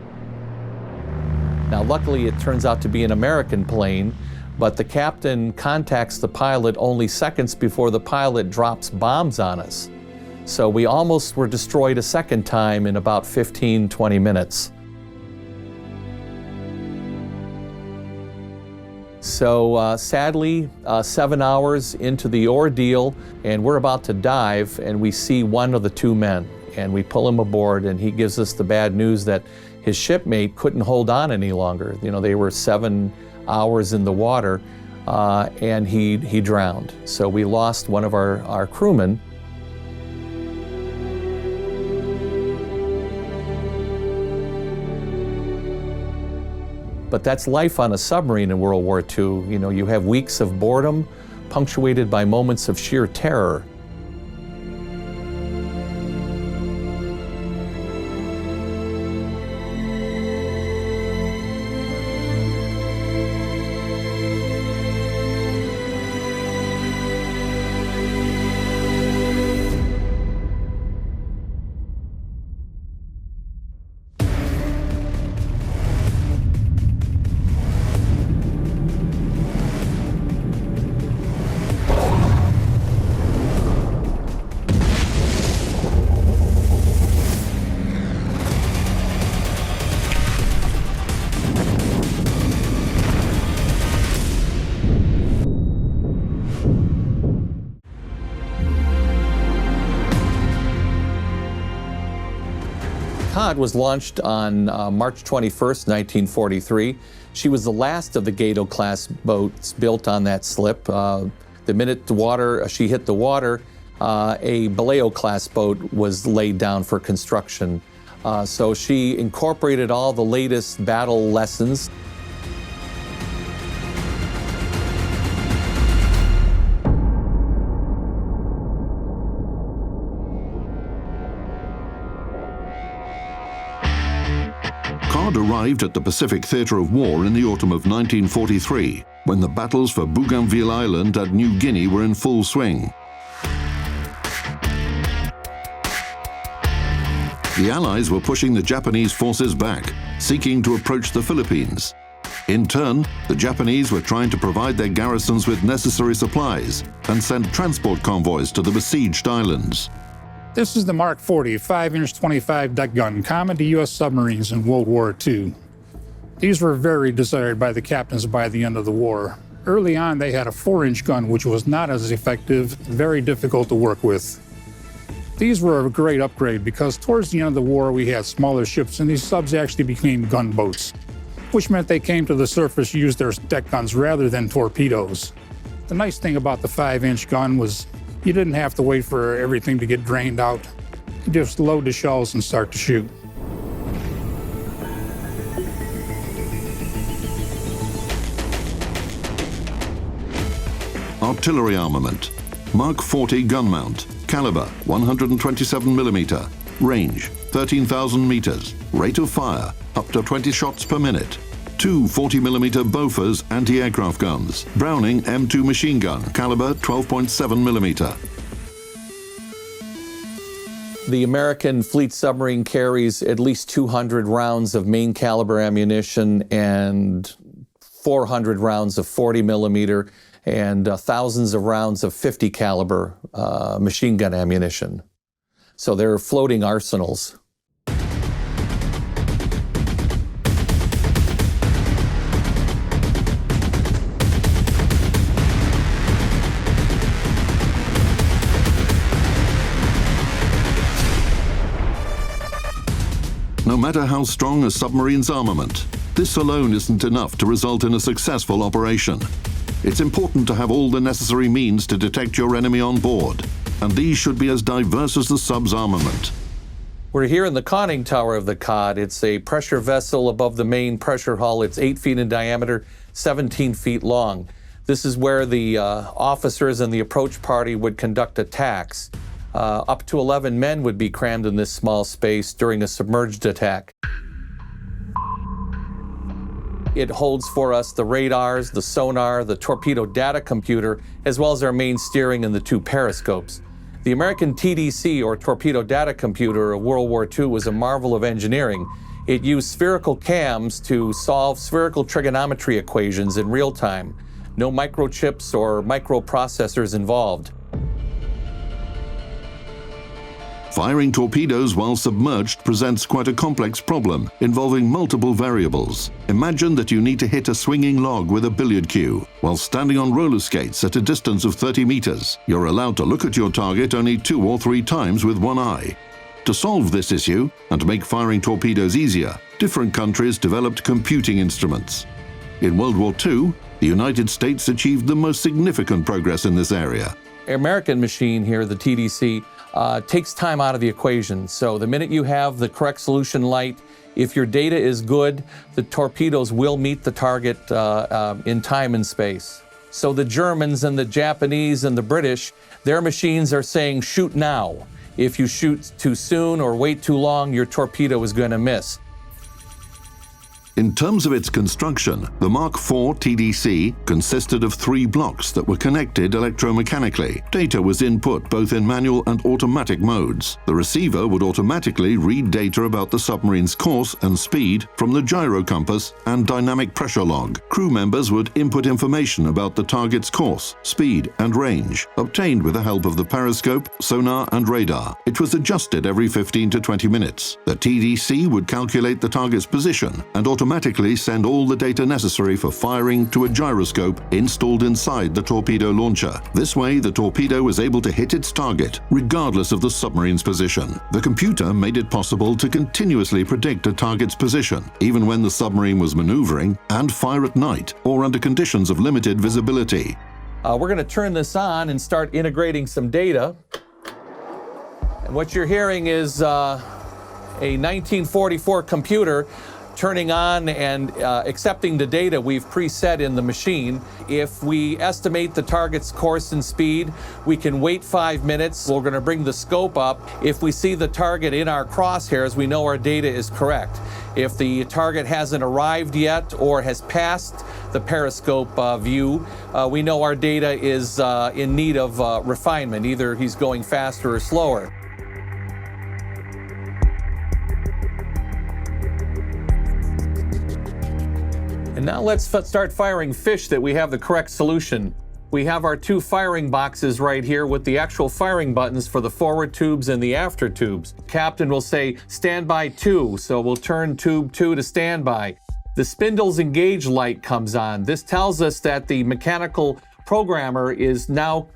Now, luckily, it turns out to be an American plane, but the captain contacts the pilot only seconds before the pilot drops bombs on us. So we almost were destroyed a second time in about 15-20 minutes. So sadly, 7 hours into the ordeal, and we're about to dive, and we see one of the 2 men, and we pull him aboard, and he gives us the bad news that his shipmate couldn't hold on any longer. You know, they were 7 hours in the water, and he drowned. So we lost one of our crewmen. But that's life on a submarine in World War II. You know, you have weeks of boredom punctuated by moments of sheer terror. Cod was launched on March 21st, 1943. She was the last of the Gato-class boats built on that slip. The minute she hit the water, a Baleo-class boat was laid down for construction. So she incorporated all the latest battle lessons. Cod arrived at the Pacific Theatre of War in the autumn of 1943, when the battles for Bougainville Island and New Guinea were in full swing. The Allies were pushing the Japanese forces back, seeking to approach the Philippines. In turn, the Japanese were trying to provide their garrisons with necessary supplies and send transport convoys to the besieged islands. This is the Mark 40 5-inch 25 deck gun, common to U.S. submarines in World War II. These were very desired by the captains by the end of the war. Early on, they had a 4-inch gun, which was not as effective, very difficult to work with. These were a great upgrade because towards the end of the war we had smaller ships and these subs actually became gunboats, which meant they came to the surface used their deck guns rather than torpedoes. The nice thing about the 5-inch gun was you didn't have to wait for everything to get drained out. You just load the shells and start to shoot. Artillery armament. Mark 40 gun mount. Caliber 127mm. Range 13,000 meters. Rate of fire up to 20 shots per minute. Two 40mm Bofors anti-aircraft guns. Browning M2 machine gun. Caliber 12.7mm. The American Fleet Submarine carries at least 200 rounds of main caliber ammunition and 400 rounds of 40mm and thousands of rounds of 50 caliber machine gun ammunition. So they're floating arsenals. No matter how strong a submarine's armament, this alone isn't enough to result in a successful operation. It's important to have all the necessary means to detect your enemy on board, and these should be as diverse as the sub's armament. We're here in the conning tower of the COD. It's a pressure vessel above the main pressure hull. It's 8 feet in diameter, 17 feet long. This is where the officers and the approach party would conduct attacks. Up to 11 men would be crammed in this small space during a submerged attack. It holds for us the radars, the sonar, the torpedo data computer, as well as our main steering and the 2 periscopes. The American TDC, or Torpedo Data Computer, of World War II was a marvel of engineering. It used spherical cams to solve spherical trigonometry equations in real time. No microchips or microprocessors involved. Firing torpedoes while submerged presents quite a complex problem involving multiple variables. Imagine that you need to hit a swinging log with a billiard cue while standing on roller skates at a distance of 30 meters. You're allowed to look at your target only 2 or 3 times with one eye. To solve this issue and to make firing torpedoes easier, different countries developed computing instruments. In World War II, the United States achieved the most significant progress in this area. American machine here, the TDC, takes time out of the equation. So the minute you have the correct solution light, if your data is good, the torpedoes will meet the target in time and space. So the Germans and the Japanese and the British, their machines are saying shoot now. If you shoot too soon or wait too long, your torpedo is going to miss. In terms of its construction, the Mark IV TDC consisted of 3 blocks that were connected electromechanically. Data was input both in manual and automatic modes. The receiver would automatically read data about the submarine's course and speed from the gyro compass and dynamic pressure log. Crew members would input information about the target's course, speed, and range, obtained with the help of the periscope, sonar, and radar. It was adjusted every 15 to 20 minutes. The TDC would calculate the target's position and automatically send all the data necessary for firing to a gyroscope installed inside the torpedo launcher. This way, the torpedo was able to hit its target, regardless of the submarine's position. The computer made it possible to continuously predict a target's position, even when the submarine was maneuvering, and fire at night or under conditions of limited visibility. We're going to turn this on and start integrating some data. And what you're hearing is a 1944 computer turning on and accepting the data we've preset in the machine. If we estimate the target's course and speed, we can wait 5 minutes. We're going to bring the scope up. If we see the target in our crosshairs, we know our data is correct. If the target hasn't arrived yet or has passed the periscope view, we know our data is in need of refinement. Either he's going faster or slower. And now let's start firing fish that we have the correct solution. We have our 2 firing boxes right here with the actual firing buttons for the forward tubes and the after tubes. Captain will say standby 2, so we'll turn tube 2 to standby. The spindles engage light comes on. This tells us that the mechanical programmer is now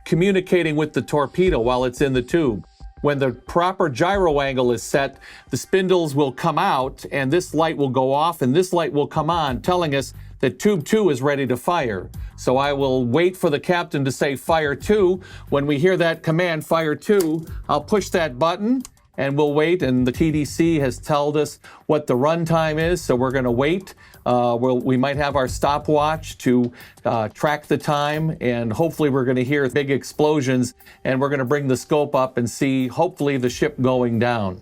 communicating with the torpedo while it's in the tube. When the proper gyro angle is set, the spindles will come out and this light will go off and this light will come on, telling us that tube 2 is ready to fire. So I will wait for the captain to say fire 2. When we hear that command, fire 2, I'll push that button and we'll wait. And the TDC has told us what the run time is, so we're going to wait. We might have our stopwatch to track the time, and hopefully we're going to hear big explosions, and we're going to bring the scope up and see, hopefully, the ship going down.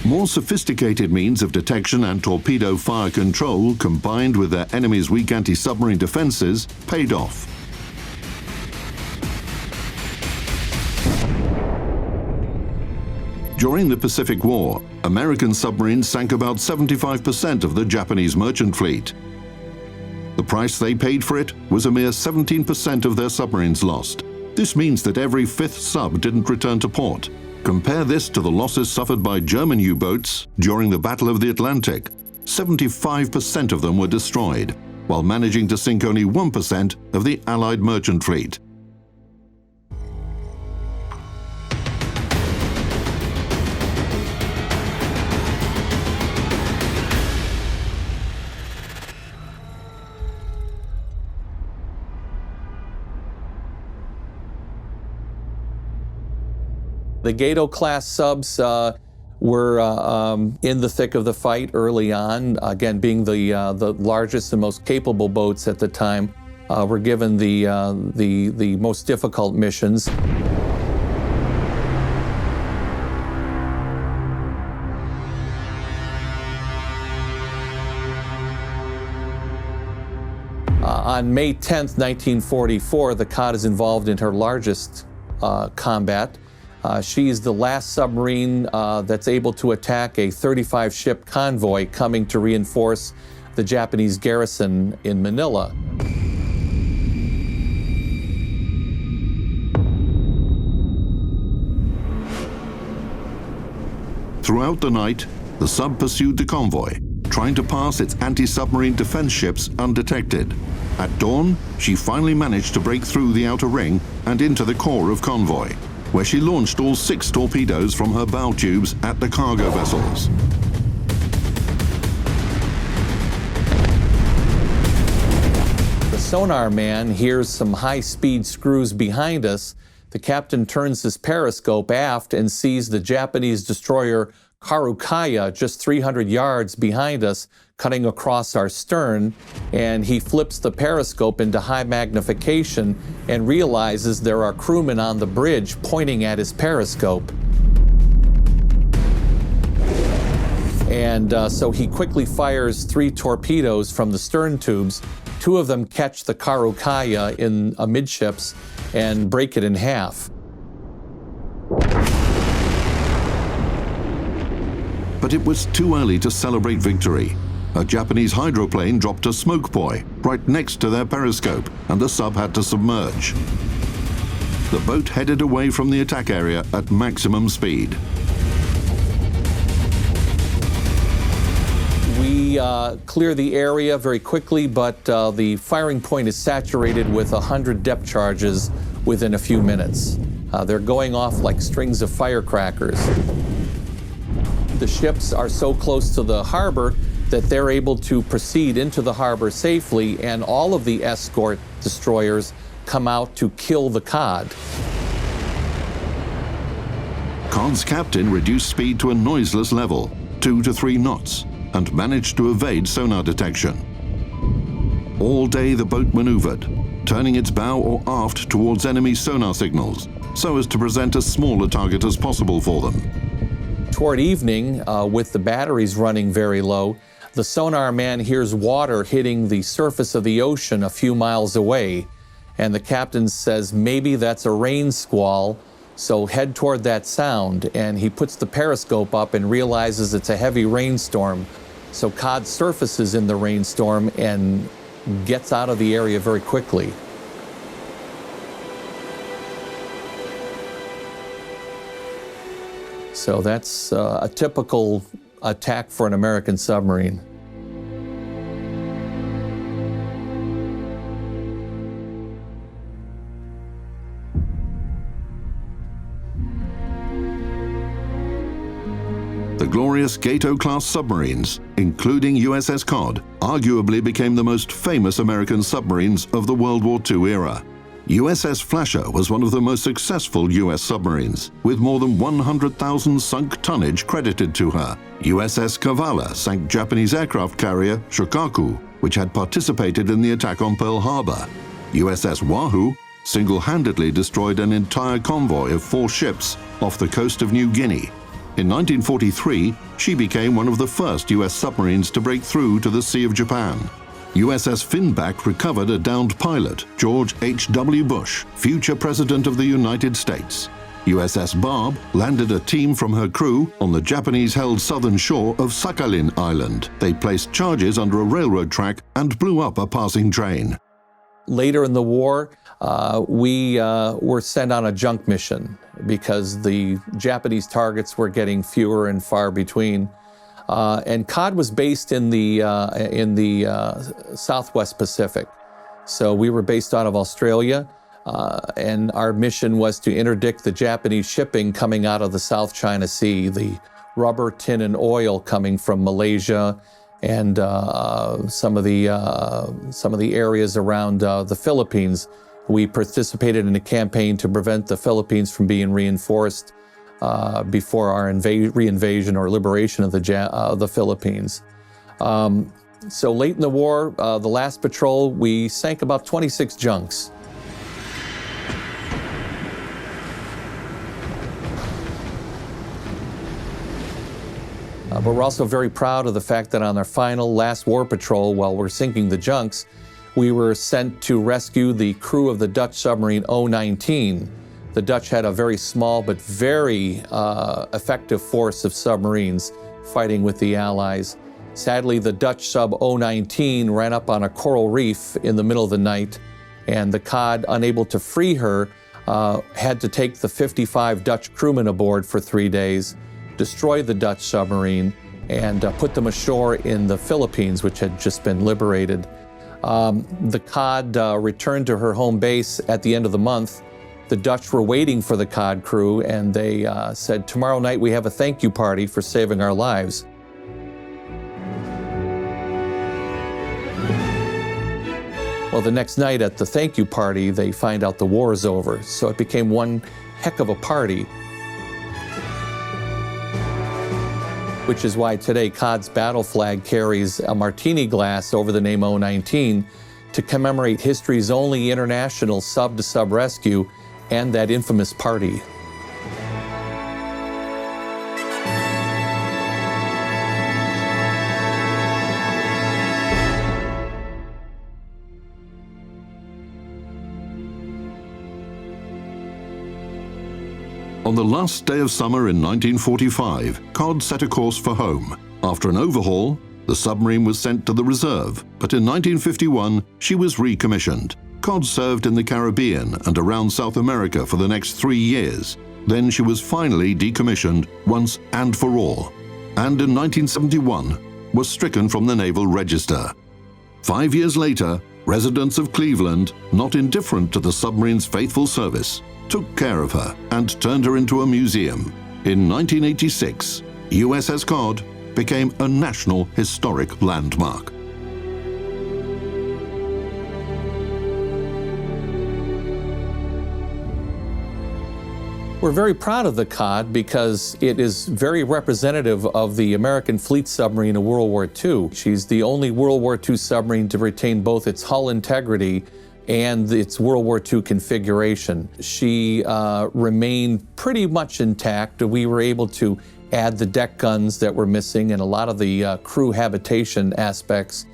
More sophisticated means of detection and torpedo fire control, combined with their enemy's weak anti-submarine defenses, paid off. During the Pacific War, American submarines sank about 75% of the Japanese merchant fleet. The price they paid for it was a mere 17% of their submarines lost. This means that every fifth sub didn't return to port. Compare this to the losses suffered by German U-boats during the Battle of the Atlantic. 75% of them were destroyed, while managing to sink only 1% of the Allied merchant fleet. The Gato-class subs were in the thick of the fight early on. Again, being the largest and most capable boats at the time, were given the most difficult missions. On May 10th, 1944, the Cod is involved in her largest combat. She is the last submarine that's able to attack a 35-ship convoy coming to reinforce the Japanese garrison in Manila. Throughout the night, the sub pursued the convoy, trying to pass its anti-submarine defense ships undetected. At dawn, she finally managed to break through the outer ring and into the core of convoy, where she launched all 6 torpedoes from her bow tubes at the cargo vessels. The sonar man hears some high-speed screws behind us. The captain turns his periscope aft and sees the Japanese destroyer Karukaya just 300 yards behind us, cutting across our stern, and he flips the periscope into high magnification and realizes there are crewmen on the bridge pointing at his periscope. And so he quickly fires 3 torpedoes from the stern tubes. 2 of them catch the Karukaya in amidships and break it in half. But it was too early to celebrate victory. A Japanese hydroplane dropped a smoke buoy right next to their periscope, and the sub had to submerge. The boat headed away from the attack area at maximum speed. We clear the area very quickly, but the firing point is saturated with 100 depth charges within a few minutes. They're going off like strings of firecrackers. The ships are so close to the harbor that they're able to proceed into the harbor safely, and all of the escort destroyers come out to kill the Cod. Cod's captain reduced speed to a noiseless level, 2 to 3 knots, and managed to evade sonar detection. All day the boat maneuvered, turning its bow or aft towards enemy sonar signals, so as to present as small a target as possible for them. Toward evening, with the batteries running very low, the sonar man hears water hitting the surface of the ocean a few miles away, and the captain says maybe that's a rain squall, so head toward that sound, and he puts the periscope up and realizes it's a heavy rainstorm. So Cod surfaces in the rainstorm and gets out of the area very quickly. So that's a typical attack for an American submarine. glorious Gato-class submarines, including USS Cod, arguably became the most famous American submarines of the World War II era. USS Flasher was one of the most successful US submarines, with more than 100,000 sunk tonnage credited to her. USS Kavala sank Japanese aircraft carrier Shokaku, which had participated in the attack on Pearl Harbor. USS Wahoo single-handedly destroyed an entire convoy of 4 ships off the coast of New Guinea. In 1943, she became one of the first US submarines to break through to the Sea of Japan. USS Finback recovered a downed pilot, George H.W. Bush, future President of the United States. USS Barb landed a team from her crew on the Japanese-held southern shore of Sakhalin Island. They placed charges under a railroad track and blew up a passing train. Later in the war, we were sent on a junk mission because the Japanese targets were getting fewer and far between. And COD was based in the Southwest Pacific. So we were based out of Australia, and our mission was to interdict the Japanese shipping coming out of the South China Sea, the rubber, tin, and oil coming from Malaysia and some of the areas around the Philippines. We participated in a campaign to prevent the Philippines from being reinforced before our reinvasion or liberation of the Philippines. So late in the war, the last patrol, we sank about 26 junks. But we're also very proud of the fact that on our final last war patrol, while we're sinking the junks, we were sent to rescue the crew of the Dutch submarine O-19. The Dutch had a very small but very effective force of submarines fighting with the Allies. Sadly, the Dutch sub O-19 ran up on a coral reef in the middle of the night, and the COD, unable to free her, had to take the 55 Dutch crewmen aboard for 3 days, destroy the Dutch submarine, and put them ashore in the Philippines, which had just been liberated. The COD returned to her home base at the end of the month. The Dutch were waiting for the COD crew, and they said, "Tomorrow night we have a thank you party for saving our lives." Well, the next night at the thank you party, they find out the war is over, so it became one heck of a party. Which is why today COD's battle flag carries a martini glass over the name O-19 to commemorate history's only international sub-to-sub rescue and that infamous party. On the last day of summer in 1945, COD set a course for home. After an overhaul, the submarine was sent to the reserve, but in 1951, she was recommissioned. COD served in the Caribbean and around South America for the next 3 years. Then she was finally decommissioned once and for all, and in 1971 was stricken from the Naval Register. 5 years later, residents of Cleveland, not indifferent to the submarine's faithful service, took care of her and turned her into a museum. In 1986, USS Cod became a national historic landmark. We're very proud of the COD because it is very representative of the American fleet submarine in World War II. She's the only World War II submarine to retain both its hull integrity and its World War II configuration. She remained pretty much intact. We were able to add the deck guns that were missing and a lot of the crew habitation aspects.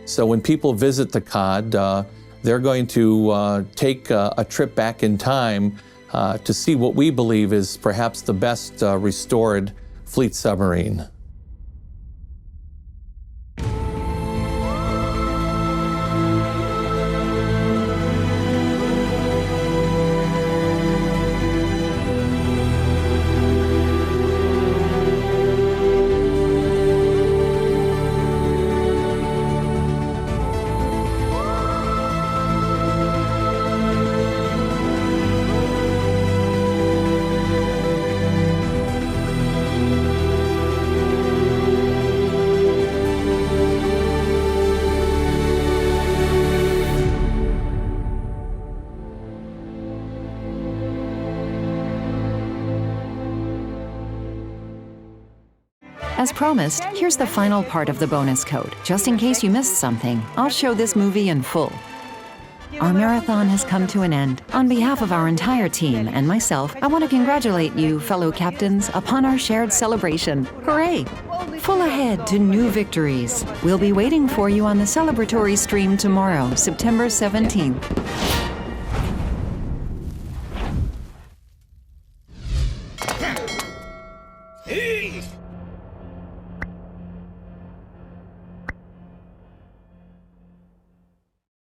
So when people visit the COD, they're going to take a trip back in time to see what we believe is perhaps the best restored fleet submarine. As promised, here's the final part of the bonus code. Just in case you missed something, I'll show this movie in full. Our marathon has come to an end. On behalf of our entire team and myself, I want to congratulate you, fellow captains, upon our shared celebration. Hooray! Full ahead to new victories. We'll be waiting for you on the celebratory stream tomorrow, September 17th. Hey!